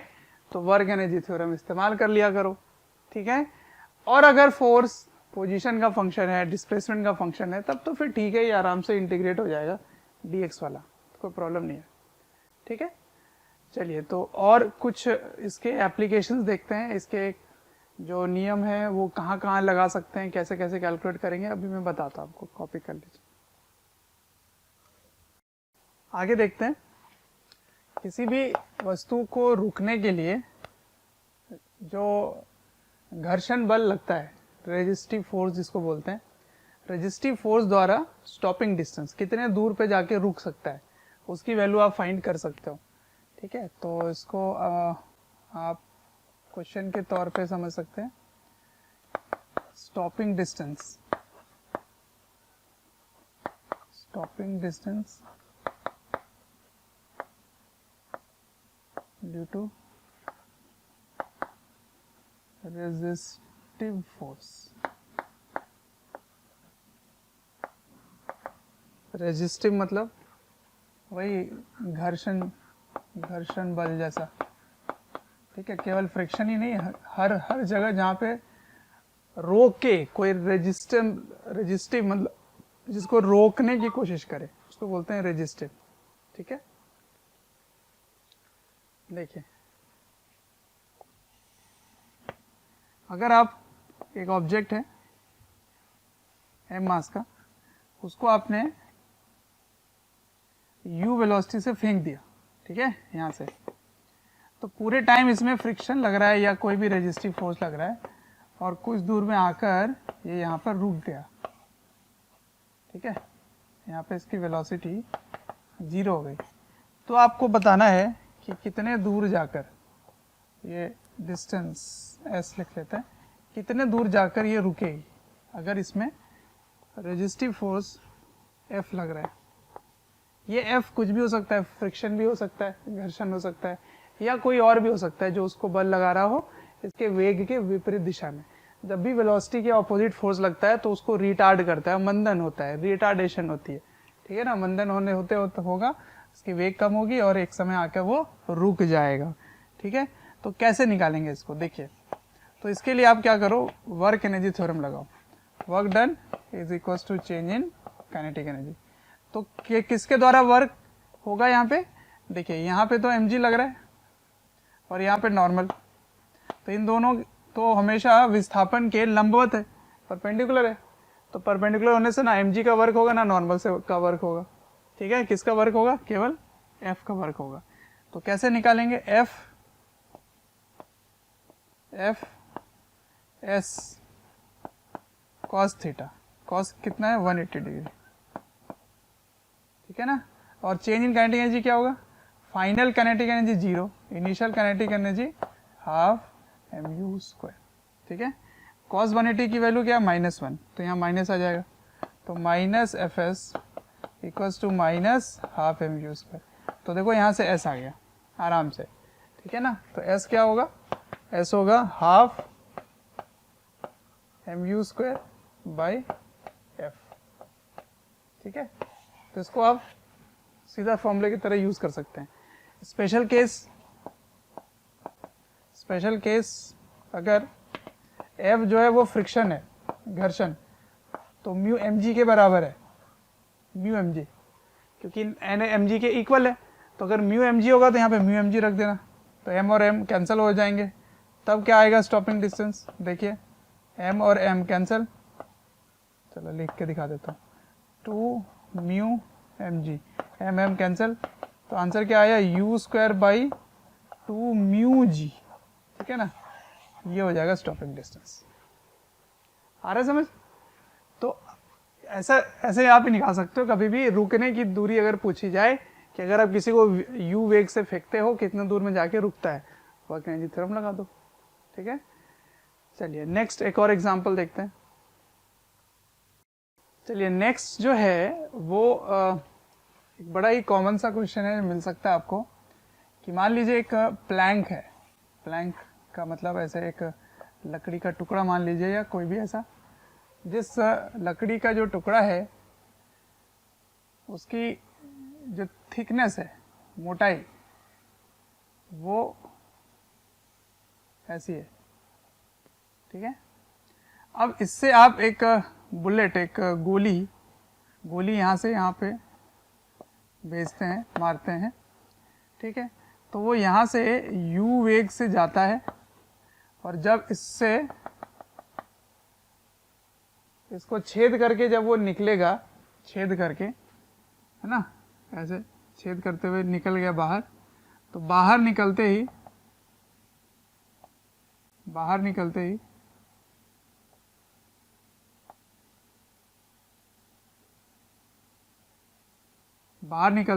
तो वर्क एनर्जी थ्योरम इस्तेमाल कर लिया करो, ठीक है। और अगर फोर्स पोजीशन का फंक्शन है, डिस्प्लेसमेंट का फंक्शन है, तब तो फिर ठीक है, ये आराम से इंटीग्रेट हो जाएगा dx वाला, कोई प्रॉब्लम नहीं है, ठीक है। चलिए तो और कुछ इसके एप्लीकेशंस देखते हैं, इसके जो नियम है वो कहाँ कहाँ लगा सकते हैं, कैसे कैसे कैलकुलेट करेंगे, अभी मैं बताता हूँ आपको, कॉपी कर लीजिए। आगे देखते हैं, किसी भी वस्तु को रोकने के लिए जो घर्षण बल लगता है, रेजिस्टिव फोर्स जिसको बोलते हैं, रेजिस्टिव फोर्स द्वारा स्टॉपिंग डिस्टेंस कितने दूर पे जाके रुक सकता है, उसकी वैल्यू आप फाइंड कर सकते हो, ठीक है। तो इसको आप क्वेश्चन के तौर पे समझ सकते हैं, stopping distance due to resistive force. Resistive मतलब वही घर्षण बल जैसा, ठीक है। केवल फ्रिक्शन ही नहीं, हर जगह जहाँ पे रोक के कोई रेजिस्टिव मतलब जिसको रोकने की कोशिश करे उसको बोलते हैं रेजिस्टिव, ठीक है। देखिए, अगर आप एक ऑब्जेक्ट है m मास का, उसको आपने u वेलोसिटी से फेंक दिया, ठीक है, यहाँ से, तो पूरे टाइम इसमें फ्रिक्शन लग रहा है या कोई भी रेजिस्टिव फोर्स लग रहा है, और कुछ दूर में आकर ये यहाँ पर रुक गया, ठीक है। यहाँ पे इसकी वेलोसिटी 0 हो गई। तो आपको बताना है कि कितने दूर जाकर, ये डिस्टेंस s लिख लेते हैं, कितने दूर जाकर ये रुकेगी अगर इसमें रेजिस्टिव फोर्स F लग रहा है। ये F कुछ भी हो सकता है, फ्रिक्शन भी हो सकता है, घर्षण हो सकता है, या कोई और भी हो सकता है जो उसको बल लगा रहा हो इसके वेग के विपरीत दिशा में। जब भी वेलोसिटी के ऑपोजिट फोर्स लगता है तो उसको रिटार्ड करता है, मंदन होता है, रिटार्डेशन होती है, ठीक है ना। मंदन होते होगा, इसकी वेग कम होगी और एक समय आकर वो रुक जाएगा, ठीक है। तो कैसे निकालेंगे इसको, देखिए। तो इसके लिए आप क्या करो, वर्क एनर्जी थ्योरम लगाओ। Work done is equal to change in kinetic energy. तो किसके द्वारा वर्क होगा यहाँ पे, देखिए यहाँ पे तो mg लग रहा है और यहाँ पे नॉर्मल, तो इन दोनों तो हमेशा विस्थापन के लंबवत है, परपेंडिकुलर है। तो परपेंडिकुलर होने से ना mg का वर्क होगा ना नॉर्मल से का वर्क होगा, ठीक है। किसका वर्क होगा, केवल f का वर्क होगा। तो कैसे निकालेंगे, f s cos theta, cos कितना है 180 डिग्री, ठीक है ना। और चेंज इन काइनेटिक एनर्जी क्या होगा, final kinetic energy 0, initial kinetic energy half mu square, ठीक है। cos 180 की वैल्यू क्या है -1, तो यहाँ माइनस आ जाएगा, तो minus F S equals to minus half mu square. तो देखो यहाँ से s आ गया आराम से, ठीक है ना। तो s क्या होगा, s होगा half mu square by f, ठीक है। तो इसको आप सीधा फॉर्मूले की तरह यूज कर सकते हैं। स्पेशल केस अगर F जो है वो फ्रिक्शन है, घर्षण, तो म्यू mg के बराबर है, म्यू mg, क्योंकि n mg के इक्वल है। तो अगर म्यू mg होगा तो यहाँ पे म्यू mg रख देना, तो m और m कैंसिल हो जाएंगे। तब क्या आएगा स्टॉपिंग डिस्टेंस, देखिए m और m कैंसिल, चलो लिख के दिखा देता हूँ, 2 म्यू mg, m कैंसिल, तो आंसर क्या आया, u square by 2 mu g, ठीक है ना। ये हो जाएगा स्टॉपिंग डिस्टेंस। आ रहा है समझ। तो ऐसे आप ही निकाल सकते हो कभी भी रुकने की दूरी अगर पूछी जाए कि अगर आप किसी को u वेग से फेंकते हो कितने दूर में जाके रुकता है, वर्क एनर्जी थ्योरम लगा दो, ठीक है। चलिए नेक्स्ट एक और एग्जांपल देखते हैं। चलिए नेक्स्ट जो है वो एक बड़ा ही कॉमन सा क्वेश्चन है, मिल सकता है आपको, कि मान लीजिए एक प्लैंक है, प्लैंक का मतलब ऐसे एक लकड़ी का टुकड़ा मान लीजिए, या कोई भी ऐसा, जिस लकड़ी का जो टुकड़ा है उसकी जो थिकनेस है, मोटाई, वो ऐसी है, ठीक है। अब इससे आप एक बुलेट, एक गोली यहाँ से यहाँ पे भेजते हैं, मारते हैं, ठीक है। तो वो यहाँ से u वेग से जाता है और जब इसको छेद करके जब वो निकलेगा, छेद करके, है ना, ऐसे छेद करते हुए निकल गया बाहर, तो बाहर निकलते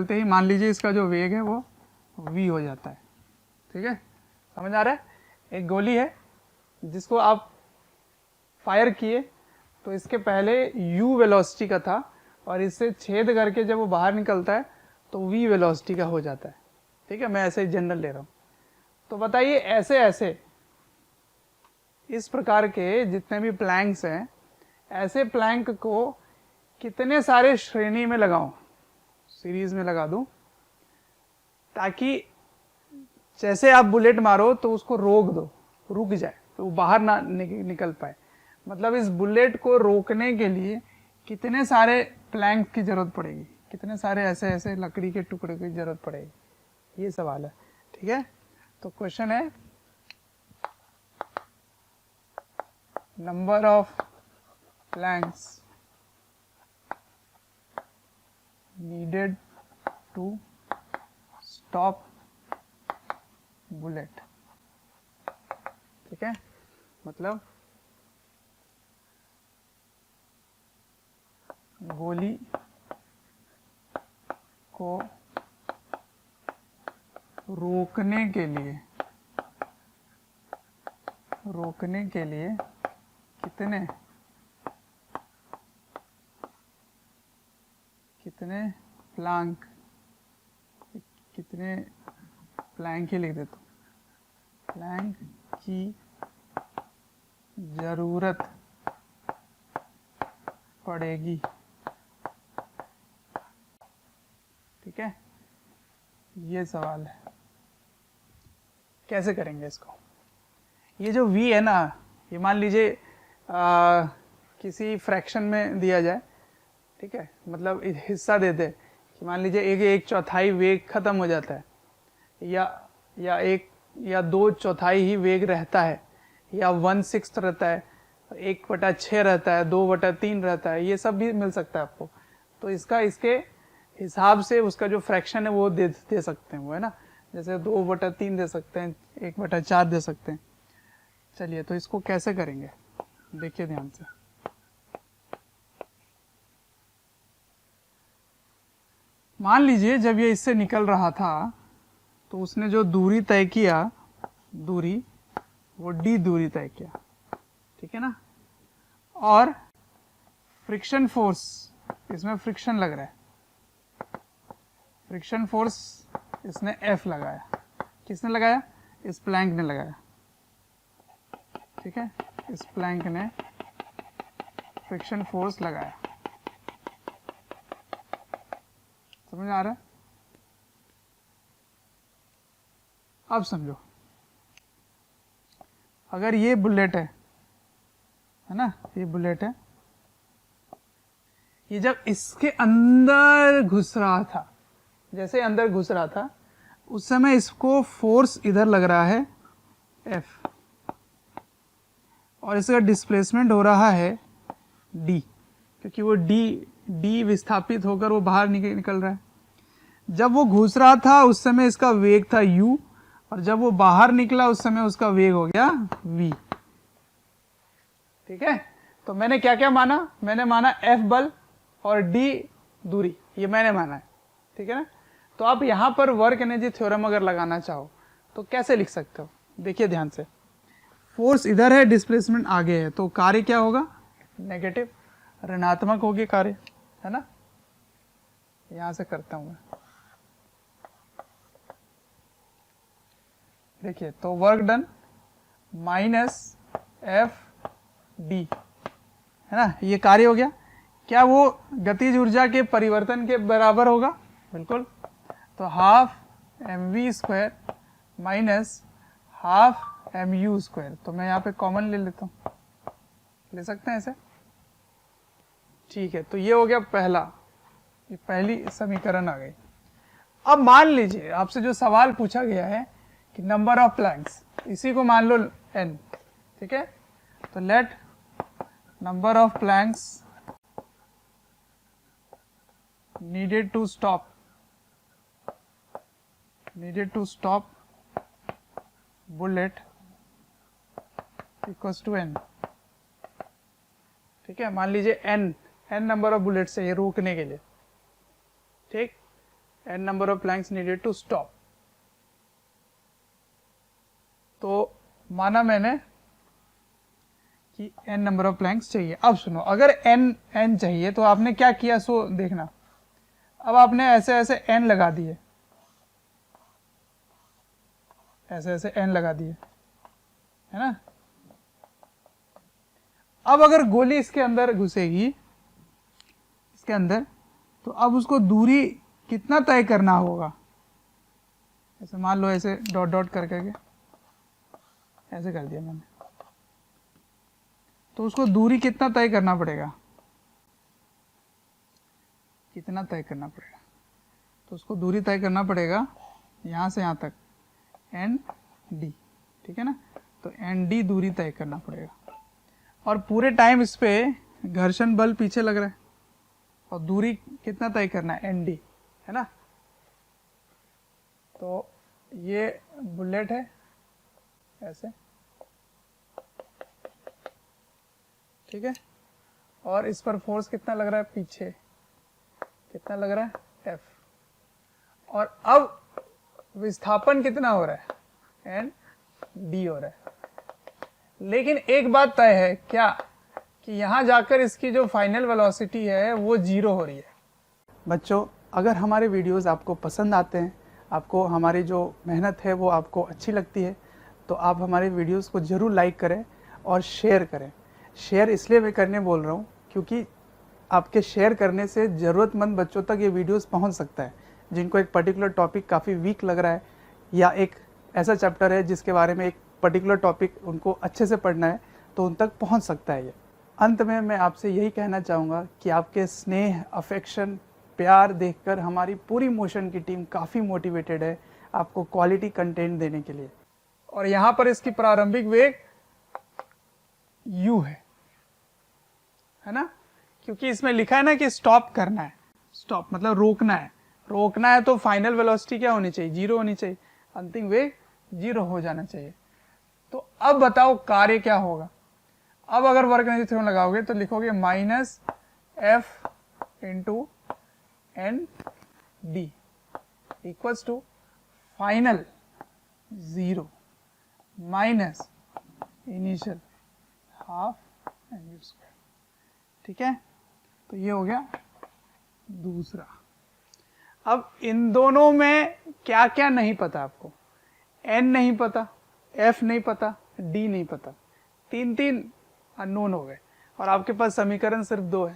ही मान लीजिए इसका जो वेग है वो v हो जाता है, ठीक है। समझ आ रहा है। एक गोली है जिसको आप फायर किए तो इसके पहले u वेलोसिटी का था और इससे छेद करके जब वो बाहर निकलता है तो v वेलोसिटी का हो जाता है, ठीक है। मैं ऐसे ही जनरल ले रहा हूँ। तो बताइए ऐसे इस प्रकार के जितने भी प्लैंक्स हैं, ऐसे प्लैंक को कितने सारे श्रेणी में लगाऊं, सीरीज में लगा दूं, ताकि जैसे आप बुलेट मारो तो उसको रोक दो, रुक जाए, तो वो बाहर ना निकल पाए। मतलब इस बुलेट को रोकने के लिए कितने सारे प्लैंक की जरूरत पड़ेगी, कितने सारे ऐसे लकड़ी के टुकड़े की जरूरत पड़ेगी, ये सवाल है, ठीक है। तो क्वेश्चन है number of Planck's needed to stop bullet, ठीक है। मतलब गोली को रोकने के लिए कितने प्लैंक, कितने प्लैंक ही लिख देता हूँ, प्लैंक की जरूरत पड़ेगी। ठीक है, ये सवाल है, कैसे करेंगे इसको। ये जो v है ना, ये मान लीजिए किसी फ्रैक्शन में दिया जाए, ठीक है, मतलब हिस्सा दे दे कि मान लीजिए एक चौथाई वेग खत्म हो जाता है, या एक या 2/4 ही वेग रहता है, या 1/6 रहता है, 1/6 रहता है, 2/3 रहता है, ये सब भी मिल सकता है आपको। तो इसके हिसाब से उसका जो फ्रैक्शन है वो दे सकते हैं, वो है ना, जैसे 2/3 दे सकते हैं, 1/4 दे सकते हैं। चलिए, तो इसको कैसे करेंगे, देखिए ध्यान से। मान लीजिए जब ये इससे निकल रहा था तो उसने जो दूरी तय किया, वो d दूरी तय किया, ठीक है ना, और फ्रिक्शन फोर्स, इसमें फ्रिक्शन लग रहा है, फ्रिक्शन फोर्स इसने F लगाया। किसने लगाया? इस प्लैंक ने लगाया, ठीक है, इस प्लैंक ने फ्रिक्शन फोर्स लगाया। समझ आ रहा है? अब समझो, अगर ये बुलेट है ना, ये बुलेट है, ये जब इसके अंदर घुस रहा था, जैसे अंदर घुस रहा था, उस समय इसको फोर्स इधर लग रहा है F, और इसका डिस्प्लेसमेंट हो रहा है D, क्योंकि वो D विस्थापित होकर वो बाहर निकल रहा है। जब वो घुस रहा था उस समय इसका वेग था U, और जब वो बाहर निकला उस समय उसका वेग हो गया V। ठीक है, तो मैंने क्या क्या माना? मैंने माना F बल और D दूरी, ये मैंने माना है, ठीक है ना। तो आप यहां पर वर्क एनर्जी थ्योरम अगर लगाना चाहो तो कैसे लिख सकते हो, देखिए ध्यान से। फोर्स इधर है, डिस्प्लेसमेंट आगे है, तो कार्य क्या होगा? नेगेटिव, ऋणात्मक होगी कार्य, है ना। यहां से करता हूं मैं, देखिए, तो work done minus F D, है ना, ये कार्य हो गया। क्या वो गतिज ऊर्जा के परिवर्तन के बराबर होगा? बिल्कुल। तो half mv² minus half mu², तो मैं यहाँ पे कॉमन ले लेता हूँ, ले सकते हैं ऐसे, ठीक है। तो ये हो गया पहला, ये पहली समीकरण आ गई। अब मान लीजिए आपसे जो सवाल पूछा गया है कि नंबर ऑफ प्लैंक्स, इसी को मान लो n, ठीक है। तो let number of Planck's needed to stop bullet equals to n, ठीक है। मान लीजिए n नंबर ऑफ बुलेट्स है ये रोकने के लिए, ठीक, n number of Planck's needed to stop। तो माना मैंने कि n नंबर ऑफ प्लैंक्स चाहिए। अब सुनो, अगर n चाहिए तो आपने क्या किया, सो देखना। अब आपने ऐसे ऐसे n लगा दिए, ऐसे ऐसे n लगा दिए, है ना। अब अगर गोली इसके अंदर घुसेगी, इसके अंदर, तो अब उसको दूरी कितना तय करना होगा? ऐसे मान लो, ऐसे डॉट डॉट करके ऐसे कर दिया मैंने, तो उसको दूरी कितना तय करना पड़ेगा? कितना तय करना पड़ेगा? तो उसको दूरी तय करना पड़ेगा यहाँ से यहाँ तक ND, ठीक है ना। तो ND दूरी तय करना पड़ेगा, और पूरे टाइम इस पे घर्षण बल पीछे लग रहा है, और दूरी कितना तय करना है? ND, है ना। तो ये बुलेट है ऐसे, ठीक है, और इस पर फोर्स कितना लग रहा है? पीछे कितना लग रहा है? F, और अब विस्थापन कितना हो रहा है? ND हो रहा है। लेकिन एक बात तय है, क्या कि यहाँ जाकर इसकी जो फाइनल वेलोसिटी है वो 0 हो रही है। बच्चों, अगर हमारे वीडियोस आपको पसंद आते हैं, आपको हमारी जो मेहनत है वो आपको अच्छी लगती है, तो आप हमारे वीडियोस को ज़रूर लाइक करें और शेयर करें। शेयर इसलिए मैं करने बोल रहा हूँ क्योंकि आपके शेयर करने से ज़रूरतमंद बच्चों तक ये वीडियोस पहुँच सकता है, जिनको एक पर्टिकुलर टॉपिक काफ़ी वीक लग रहा है या एक ऐसा चैप्टर है जिसके बारे में एक पर्टिकुलर टॉपिक उनको अच्छे से पढ़ना है, तो उन तक पहुँच सकता है ये। अंत में मैं आपसे यही कहना चाहूँगा कि आपके स्नेह, अफेक्शन, प्यार देखकर हमारी पूरी मोशन की टीम काफ़ी मोटिवेटेड है आपको क्वालिटी कंटेंट देने के लिए। और यहाँ पर इसकी प्रारंभिक वेग u है ना, क्योंकि इसमें लिखा है ना कि स्टॉप करना है, स्टॉप मतलब रोकना है। रोकना है तो फाइनल वेलोसिटी क्या होनी चाहिए? 0 होनी चाहिए, अंतिम वेग 0 हो जाना चाहिए। तो अब बताओ कार्य क्या होगा? अब अगर वर्क एनर्जी थ्योरम लगाओगे तो लिखोगे minus F into N D equals to final 0 minus initial half N U square. ठीक है, तो ये हो गया दूसरा। अब इन दोनों में क्या क्या नहीं पता आपको? n नहीं पता, f नहीं पता, d नहीं पता, तीन अननोन हो गए और आपके पास समीकरण सिर्फ 2 है।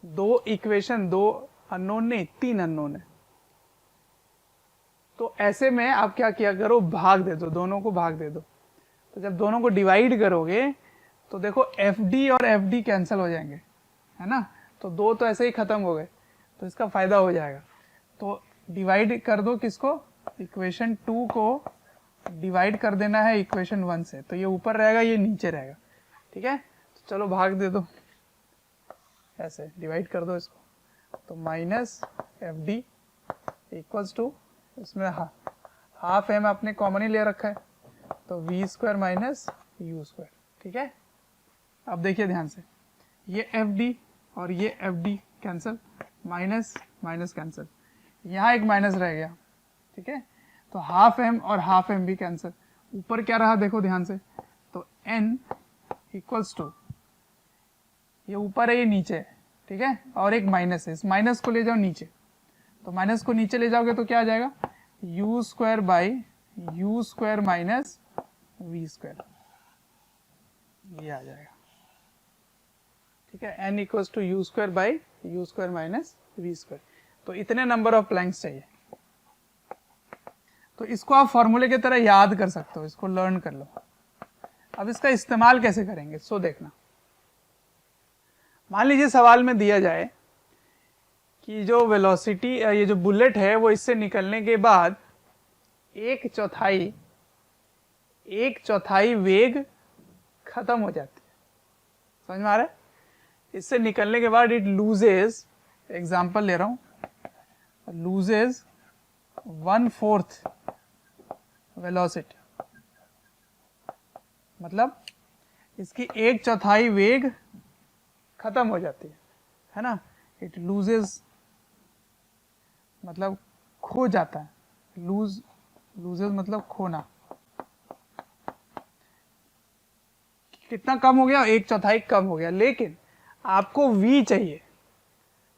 2 इक्वेशन, 2 अननोन नहीं, 3 अननोन है। तो ऐसे में आप क्या किया करो, भाग दे दो, दोनों को भाग दे दो। तो जब दोनों को डिवाइड करोगे तो देखो FD और FD कैंसिल हो जाएंगे, है ना, तो 2 तो ऐसे ही खत्म हो गए, तो इसका फायदा हो जाएगा। तो डिवाइड कर दो किसको? इक्वेशन 2 को डिवाइड कर देना है इक्वेशन 1 से, तो ये ऊपर रहेगा, ये नीचे रहेगा। ठीक है, तो चलो भाग दे दो, ऐसे डिवाइड कर दो इसको। तो माइनस FD इक्वल्स टू, इसमें हाफ m आपने कॉमन ही ले रखा है, तो v square minus u square. ठीक है, अब देखिए ध्यान से, ये FD और ये FD cancel, minus minus cancel, यहाँ एक माइनस रह गया। ठीक है, तो हाफ m और हाफ m भी कैंसिल। ऊपर क्या रहा देखो ध्यान से, तो n इक्वल्स टू, ये ऊपर है ये नीचे है। ठीक है, और एक माइनस है, इस माइनस को ले जाओ नीचे, तो माइनस को नीचे ले जाओगे तो क्या आ जाएगा? u square by u square minus v square, ये आ जाएगा। ठीक है, n equals to U square by U square minus V square. तो इतने नंबर ऑफ प्लैंक्स चाहिए। तो इसको आप फॉर्मूले की तरह याद कर सकते हो, इसको लर्न कर लो। अब इसका इस्तेमाल कैसे करेंगे सो देखना। मान लीजिए सवाल में दिया जाए कि जो वेलोसिटी, ये जो बुलेट है वो इससे निकलने के बाद एक चौथाई वेग खत्म हो जाती है। समझ में आ रहा है? इससे निकलने के बाद इट लूजेज, एग्जाम्पल ले रहा हूं, लूजेज 1/4 वेलोसिटी, मतलब इसकी एक चौथाई वेग खत्म हो जाती है ना। इट लूजेज मतलब खो जाता है, लूजेज मतलब खोना। कितना कम हो गया? एक चौथाई कम हो गया, लेकिन आपको v चाहिए।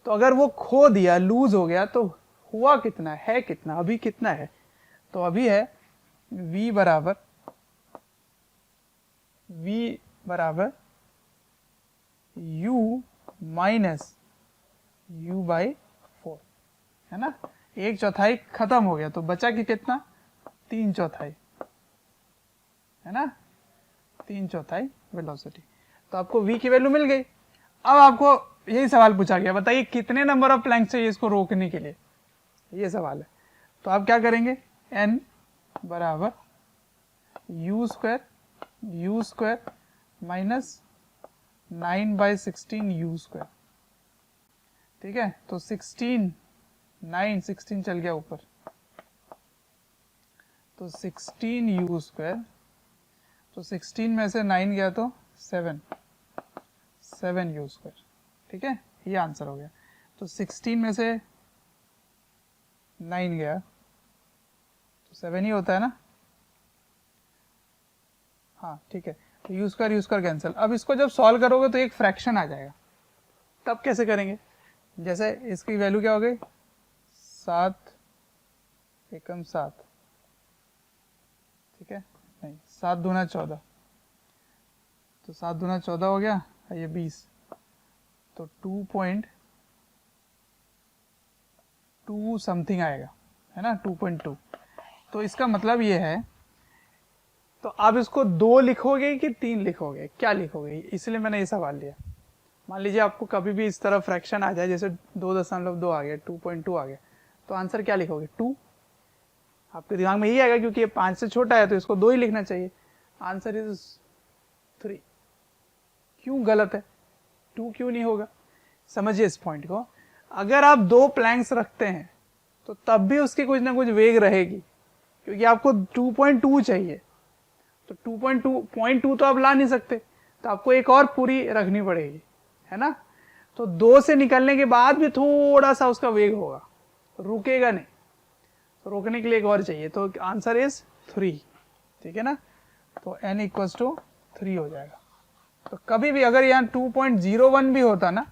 तो अगर वो खो दिया, लूज हो गया, तो हुआ कितना है, कितना अभी कितना है? तो अभी है v बराबर u माइनस u बाई 4, है ना। एक चौथाई खत्म हो गया तो बचा कि कितना? 3/4, है ना, 3/4 वेलोसिटी। तो आपको v की वैल्यू मिल गई। अब आपको यही सवाल पूछा गया, बताइए कितने नंबर ऑफ प्लैंक्स चाहिए इसको रोकने के लिए, ये सवाल है। तो आप क्या करेंगे? n बराबर you square minus 9/16 you square. ठीक है, तो 16 चल गया ऊपर, तो 16 यू स्क्वायर, तो 16 में से 9 गया तो 7 यू स्क्वायर। ठीक है, ये आंसर हो गया। तो 16 में से 9 गया तो 7 ही होता है ना। हाँ ठीक है, तो यू स्क्वायर कैंसिल। अब इसको जब सॉल्व करोगे तो एक फ्रैक्शन आ जाएगा, तब कैसे करेंगे? जैसे इसकी वैल्यू क्या हो गई, 7 एकम 7, ठीक है, नहीं 7 दूना 14, तो 7 दूना 14 हो गया, ये 20, तो 2.2 समथिंग आएगा, है ना, 2.2। तो इसका मतलब ये है, तो आप इसको 2 लिखोगे कि 3 लिखोगे, क्या लिखोगे, इसलिए मैंने ये सवाल लिया। मान लीजिए आपको कभी भी इस तरह फ्रैक्शन आ जाए, जैसे 2.2 आ गया, 2.2 आ गया, तो आंसर क्या लिखोगे, 2। आपके दिमाग में यही आएगा, क्योंकि ये 5 से छोटा है तो इसको 2 ही लिखना चाहिए। Answer is 3। क्यों गलत है, 2 क्यों नहीं होगा? समझिए इस पॉइंट को। अगर आप 2 प्लैंक्स रखते हैं तो तब भी उसकी कुछ ना कुछ वेग रहेगी, क्योंकि आपको 2.2 चाहिए, तो 2.2 तो आप ला नहीं सकते, तो आपको एक और पूरी रखनी पड़ेगी, है ना। तो 2 से निकलने के बाद भी थोड़ा सा उसका वेग होगा, रुकेगा नहीं, तो रोकने के लिए एक और चाहिए, तो आंसर इज 3, ठीक है ना। तो n इक्वल्स टू 3 हो जाएगा। तो कभी भी अगर यहाँ 2.01 भी होता ना,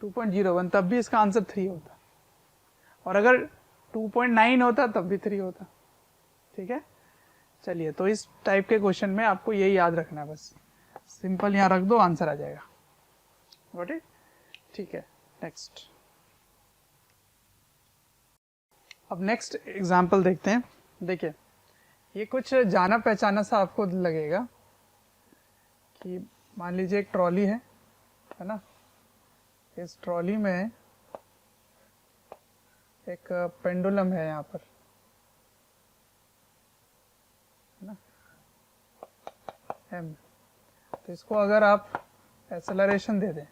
2.01, तब भी इसका आंसर 3 होता, और अगर 2.9 होता तब भी 3 होता, ठीक है। चलिए, तो इस टाइप के क्वेश्चन में आपको यही याद रखना है, बस सिंपल यहाँ रख दो, आंसर आ जाएगा। Got it? ठीक है, नेक्स्ट। अब नेक्स्ट एग्जाम्पल देखते हैं। देखिए, ये कुछ जाना पहचाना सा आपको लगेगा कि मान लीजिए एक ट्रॉली है ना, इस ट्रॉली में एक पेंडुलम है यहाँ पर, है ना, m। तो इसको अगर आप एक्सेलरेशन दे दें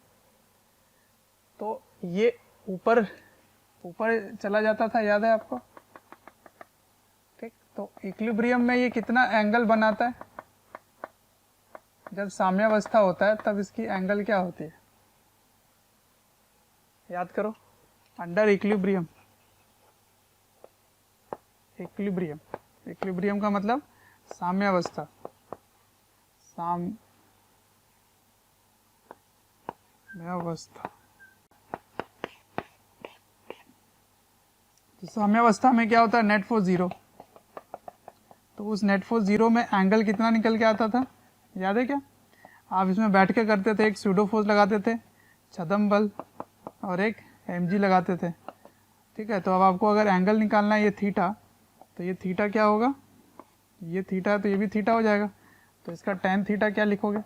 तो ये ऊपर चला जाता था, याद है आपको, ठीक। तो इक्विलिब्रियम में ये कितना एंगल बनाता है? जब साम्यावस्था होता है तब इसकी एंगल क्या होती है, याद करो। अंडर इक्विलिब्रियम, इक्विलिब्रियम का मतलब साम्यावस्था, साम्यावस्था। तो साम्यावस्था में क्या होता है, नेट फोर्स 0। तो उस नेट फोर्स 0 में एंगल कितना निकल के आता था, याद है क्या? आप इसमें बैठ के करते थे, एक स्यूडो फोर्स लगाते थे, छदम बल, और एक mg लगाते थे, ठीक है। तो अब आपको अगर एंगल निकालना है, ये थीटा, तो ये थीटा क्या होगा, ये थीटा, तो ये भी थीटा हो जाएगा। तो इसका tan थीटा क्या लिखोगे,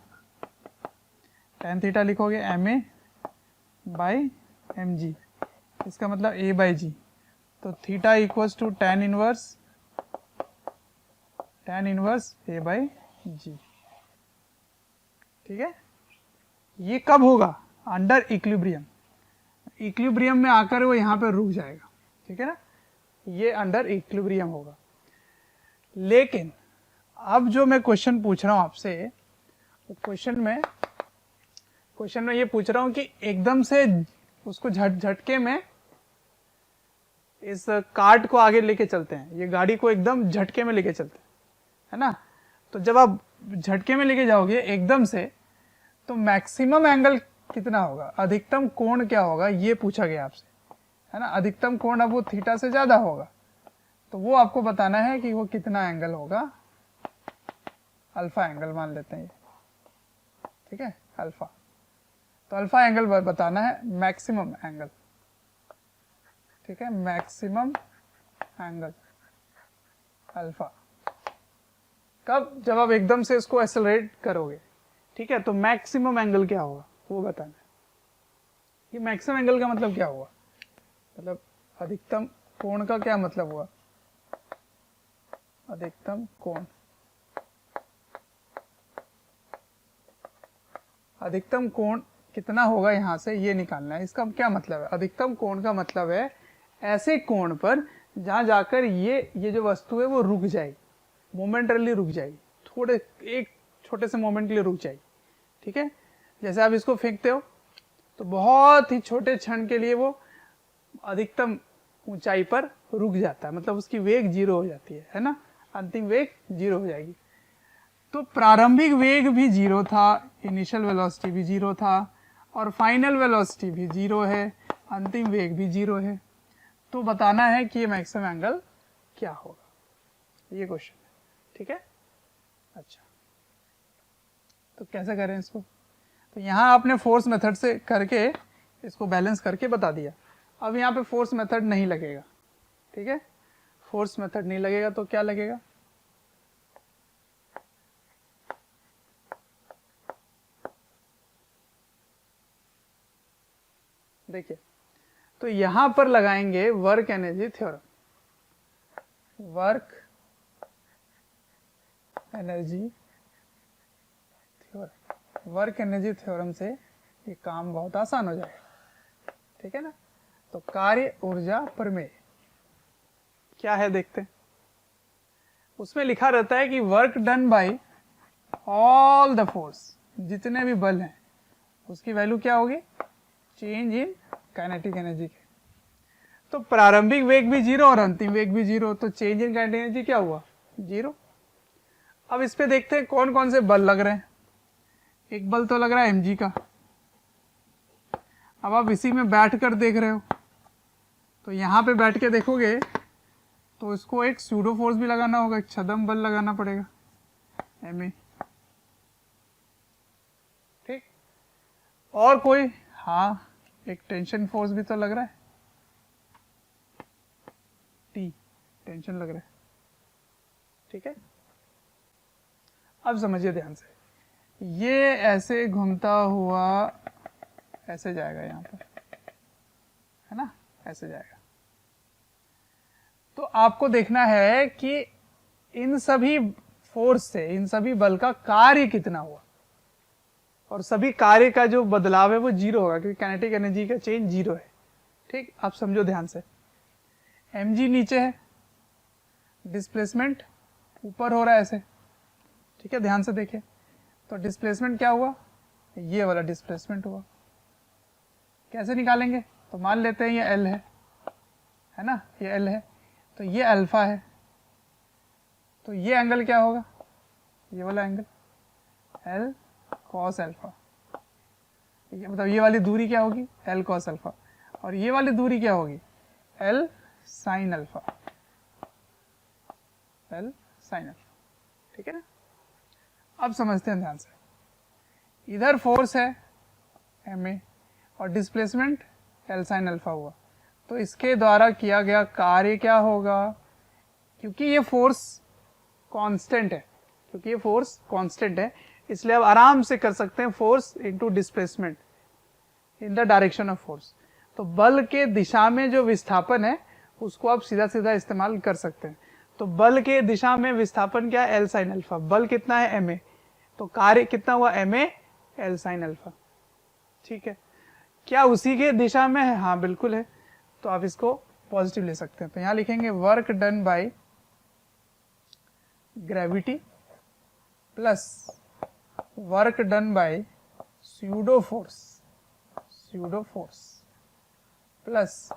tan थीटा लिखोगे ma/mg, इसका मतलब a/g। तो theta equals to tan inverse a/g, ठीक है। ये कब होगा, अंडर इक्विलिब्रियम। इक्विलिब्रियम में आकर वो यहाँ पे रुक जाएगा, ठीक है ना, ये अंडर इक्विलिब्रियम होगा। लेकिन अब जो मैं क्वेश्चन पूछ रहा हूँ आपसे, क्वेश्चन में ये पूछ रहा हूँ कि एकदम से उसको झटके में इस कार्ट को आगे लेके चलते हैं, ये गाड़ी को एकदम झटके में लेके चलते हैं, है ना। तो जब आप झटके में लेके जाओगे एकदम से, तो मैक्सिमम एंगल कितना होगा, अधिकतम कोण क्या होगा, ये पूछा गया आपसे, है ना। अधिकतम कोण अब वो थीटा से ज्यादा होगा, तो वो आपको बताना है कि वो कितना एंगल होगा, अल्फा एंगल मान लेते हैं ये, ठीक है, अल्फा। तो अल्फा एंगल बताना है, मैक्सिमम एंगल, ठीक है, मैक्सिमम एंगल अल्फा कब, जब आप एकदम से इसको एक्सेलरेट करोगे, ठीक है। तो मैक्सिमम एंगल क्या होगा वो बताना है। ये मैक्सिमम एंगल का मतलब क्या हुआ, मतलब अधिकतम कोण का क्या मतलब हुआ, अधिकतम कोण, अधिकतम कोण कितना होगा यहां से, ये निकालना है। इसका क्या मतलब है, अधिकतम कोण का मतलब है ऐसे कोण पर जहां जाकर ये जो वस्तु है वो रुक जाएगी, मोमेंटरली रुक जाएगी, थोड़े एक छोटे से मोमेंट के लिए रुक जाएगी, ठीक है। जैसे आप इसको फेंकते हो तो बहुत ही छोटे क्षण के लिए वो अधिकतम ऊंचाई पर रुक जाता है, मतलब उसकी वेग 0 हो जाती है ना, अंतिम वेग 0 हो जाएगी। तो प्रारंभिक वेग भी जीरो था, इनिशियल वेलोसिटी भी जीरो था, और फाइनल वेलोसिटी भी जीरो है, अंतिम वेग भी जीरो है। तो बताना है कि ये मैक्सिमम एंगल क्या होगा, ये क्वेश्चन है। ठीक है, अच्छा तो कैसे करें इसको? तो यहाँ आपने फोर्स मेथड से करके इसको बैलेंस करके बता दिया। अब यहाँ पे फोर्स मेथड नहीं लगेगा, ठीक है, फोर्स मेथड नहीं लगेगा तो क्या लगेगा? देखिए, तो यहां पर लगाएंगे work energy theorem. Work energy theorem, work energy theorem से ये काम बहुत आसान हो जाएगा। ठीक है ना? तो कार्य ऊर्जा प्रमेय क्या है देखते हैं। उसमें लिखा रहता है कि work done bye all the force, जितने भी बल हैं उसकी वैल्यू क्या होगी? चेंज इन काइनेटिक एनर्जी के। तो प्रारंभिक वेग भी जीरो और अंतिम वेग भी जीरो, तो चेंज इन काइनेटिक एनर्जी क्या हुआ? जीरो। अब इस पे देखते हैं कौन कौन से बल लग रहे हैं। एक बल तो लग रहा है mg का। अब आप इसी में बैठ कर देख रहे हो, तो यहां पे बैठ के देखोगे तो इसको एक स्यूडो फोर्स भी लगाना होगा, एक छदम बल लगाना पड़ेगा ma। ठीक, और कोई? हाँ, एक टेंशन फोर्स भी तो लग रहा है, टी टेंशन लग रहा है। ठीक है, अब समझिए ध्यान से, ये ऐसे घूमता हुआ ऐसे जाएगा यहां पर, है ना, ऐसे जाएगा। तो आपको देखना है कि इन सभी फोर्स से, इन सभी बल का कार्य कितना हुआ, और सभी कार्य का जो बदलाव है वो जीरो होगा, क्योंकि काइनेटिक एनर्जी का चेंज जीरो है। ठीक, आप समझो ध्यान से, mg नीचे है, डिस्प्लेसमेंट ऊपर हो रहा है ऐसे। ठीक है, ध्यान से देखिए, तो डिस्प्लेसमेंट क्या हुआ? ये वाला डिस्प्लेसमेंट हुआ। कैसे निकालेंगे? तो मान लेते हैं ये L है ना, ये L है, तो ये अल्फा है, तो ये एंगल क्या होगा? ये वाला एंगल L cos अल्फा। ये मतलब ये वाली दूरी क्या होगी? L cos अल्फा, और ये वाली दूरी क्या होगी? L sin alpha, L sin alpha. ठीक है ना? अब समझते हैं ध्यान से, इधर फोर्स है ma और डिस्प्लेसमेंट L sin अल्फा हुआ, तो इसके द्वारा किया गया कार्य क्या होगा? क्योंकि ये फोर्स कांस्टेंट है, क्योंकि ये फोर्स कांस्टेंट है, इसलिए आप आराम से कर सकते हैं force into displacement in the direction of force. तो बल के दिशा में जो विस्थापन है उसको आप सीधा सीधा इस्तेमाल कर सकते हैं। तो बल के दिशा में विस्थापन क्या है? L sin alpha. बल कितना है? ma। तो कार्य कितना हुआ? ma L sin alpha. ठीक है, क्या उसी के दिशा में है? हाँ बिल्कुल है, तो आप इसको पॉजिटिव ले सकते हैं। तो यहां लिखेंगे work done by gravity plus work done by pseudo force plus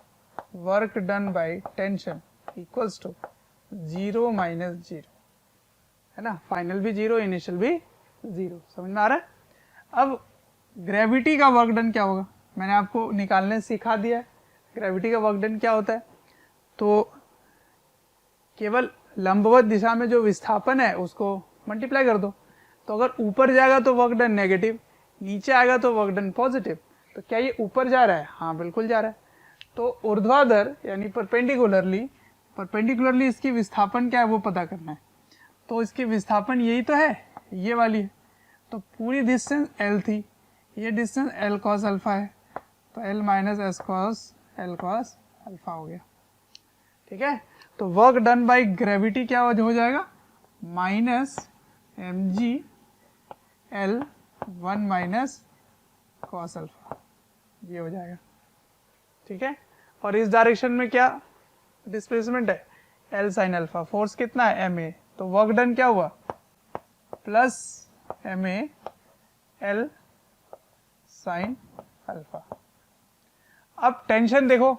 work done by tension equals to 0 minus 0, है ना, फाइनल भी 0, इनिशियल भी 0। समझ में आ रहा है? अब ग्रेविटी का वर्क डन क्या होगा? मैंने आपको निकालने सिखा दिया है। ग्रेविटी का वर्क डन क्या होता है? तो केवल लंबवत दिशा में जो विस्थापन है उसको मल्टीप्लाई कर दो। तो अगर ऊपर जाएगा तो वर्क डन नेगेटिव, नीचे आएगा तो वर्क डन पॉजिटिव। तो क्या ये ऊपर जा रहा है? हाँ बिल्कुल जा रहा है। तो ऊर्ध्वाधर यानी परपेंडिकुलरली इसकी विस्थापन क्या है वो पता करना है। तो इसकी विस्थापन यही तो है, ये वाली है। तो पूरी डिस्टेंस L थी, ये डिस्टेंस L cos अल्फा है, तो L minus S cos L cos alpha हो गया। ठीक है, तो वर्क डन बाय ग्रेविटी क्या हो जाएगा? Minus mg L 1 minus cos alpha, ये हो जाएगा। ठीक है, और इस डायरेक्शन में क्या डिस्प्लेसमेंट है? L sin alpha. फोर्स कितना है? ma। तो वर्क डन क्या हुआ? Plus ma L sin alpha. अब टेंशन देखो,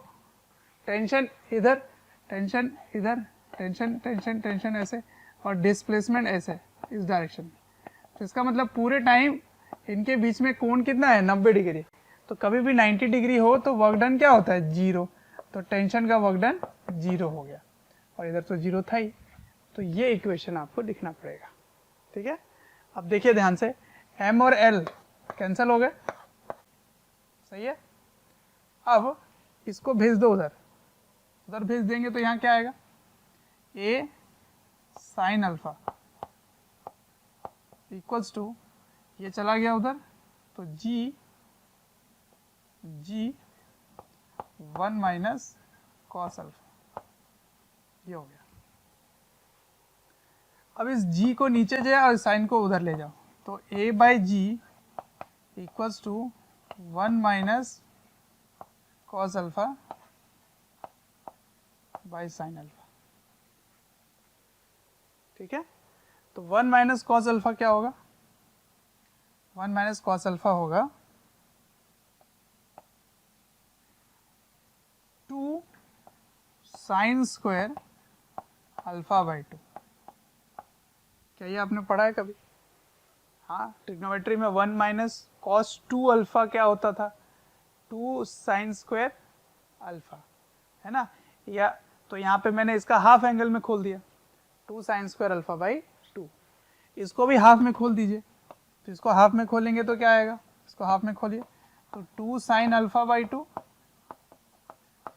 टेंशन इधर, टेंशन इधर, टेंशन टेंशन टेंशन ऐसे, और डिस्प्लेसमेंट ऐसे इस डायरेक्शन में। तो इसका मतलब पूरे टाइम इनके बीच में कोण कितना है 90 डिग्री। तो कभी भी 90 डिग्री हो तो वर्क डन क्या होता है 0, तो टेंशन का वर्क डन 0 हो गया और इधर तो 0 था ही। तो ये इक्वेशन आपको लिखना पड़ेगा, ठीक है। अब देखिए ध्यान से, m और l कैंसिल हो गए, सही है। अब इसको भेज दो उधर, उधर भेज देंगे तो यहाँ क्या आएगा a sine alpha equals to, ये चला गया उधर तो g 1 माइनस कॉस अल्फा, ये हो गया। अब इस g को नीचे जाए और साइन को उधर ले जाओ, तो a by G equals to 1 minus cos alpha by sine alpha, ठीक है। तो 1 माइनस कॉस अल्फा क्या होगा, 1 माइनस कॉस अल्फा होगा 2 साइन स्क्वायर अल्फा बाई 2। क्या ये आपने पढ़ा है कभी? हाँ, ट्रिग्नोमेट्री में 1 माइनस कॉस 2 अल्फा क्या होता था 2 साइन स्क्वायर अल्फा, है ना। या तो यहाँ पे मैंने इसका हाफ एंगल में खोल दिया 2 साइन स्क्वायर अल्फा बाई 2, इसको भी हाफ में खोल दीजिए। तो इसको हाफ में खोलेंगे तो क्या आएगा, इसको हाफ में खोलिए तो 2 sine alpha by 2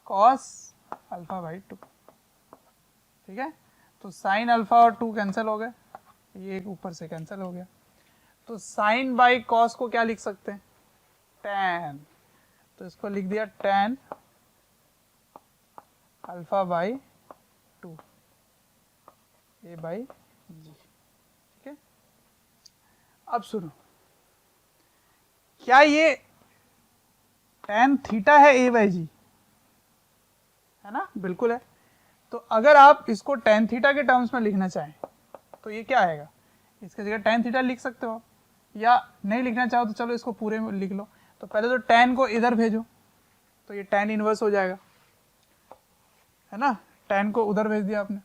cos alpha by 2, ठीक है। तो साइन अल्फा और 2 कैंसिल हो गए, ये एक ऊपर से कैंसिल हो गया। तो साइन बाई कॉस को क्या लिख सकते हैं tan, तो इसको लिख दिया tan alpha by 2 a by g, ठीक है। अब सुनो, क्या ये tan थीटा है a बाई जी, है ना, बिल्कुल है। तो अगर आप इसको tan थीटा के टर्म्स में लिखना चाहें तो ये क्या आएगा, इसके जगह tan थीटा लिख सकते हो आप, या नहीं लिखना चाहो तो चलो इसको पूरे में लिख लो। तो पहले तो tan को इधर भेजो तो ये tan इनवर्स हो जाएगा, है ना, tan को उधर भेज दिया आपने,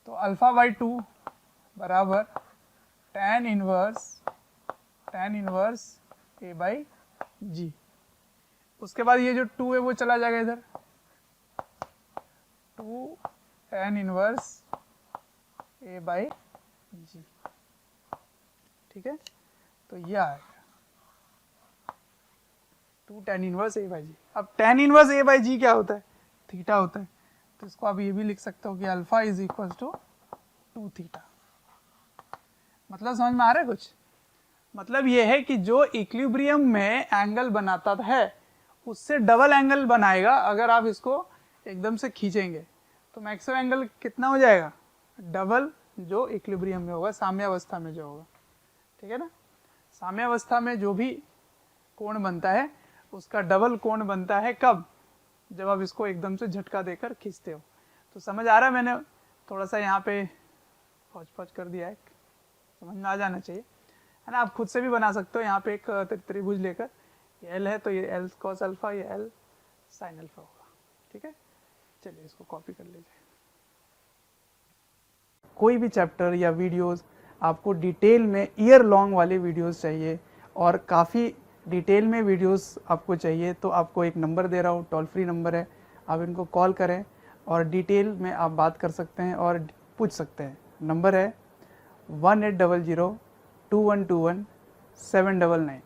तो अल्फा बाई 2 बराबर tan इनवर्स a बाई जी। उसके बाद ये जो 2 है वो चला जाएगा इधर, 2 tan inverse a by g, ठीक है। तो ये आएगा 2 tan इनवर्स a बाई जी। अब tan इनवर्स a बाई जी क्या होता है, थीटा होता है। तो इसको आप ये भी लिख सकते हो कि alpha is equal to 2 theta. मतलब समझ में आ रहा है कुछ? मतलब ये है कि जो इक्विलिब्रियम में एंगल बनाता है उससे डबल एंगल बनाएगा अगर आप इसको एकदम से खींचेंगे। तो मैक्सिमम एंगल कितना हो जाएगा, डबल जो इक्विलिब्रियम में होगा, साम्यावस्था में जो होगा, ठीक है ना। साम्यावस्था में जो भी कोण बनता है उसका डबल कोण बनता है कब, जब आप इसको एकदम से झटका देकर खींचते हो। तो समझ आ रहा है, मैंने थोड़ा सा यहाँ पे पहुँच कर दिया है, समझ में आ जाना चाहिए, है ना। आप खुद से भी बना सकते हो, यहाँ पे एक त्रिभुज लेकर, ये एल है तो ये एल कॉस अल्फा, ये एल साइन अल्फा होगा, ठीक है। चलिए इसको कॉपी कर लीजिए। कोई भी चैप्टर या वीडियोस आपको डिटेल में ईयर लॉन्ग वाले वीडियोस चाहिए और काफ़ी डिटेल में वीडियोस आपको चाहिए तो आपको एक नंबर दे रहा हूँ, टोल फ्री नंबर है, आप इनको कॉल करें और डिटेल में आप बात कर सकते हैं और पूछ सकते हैं। नंबर है 1800 2121 799।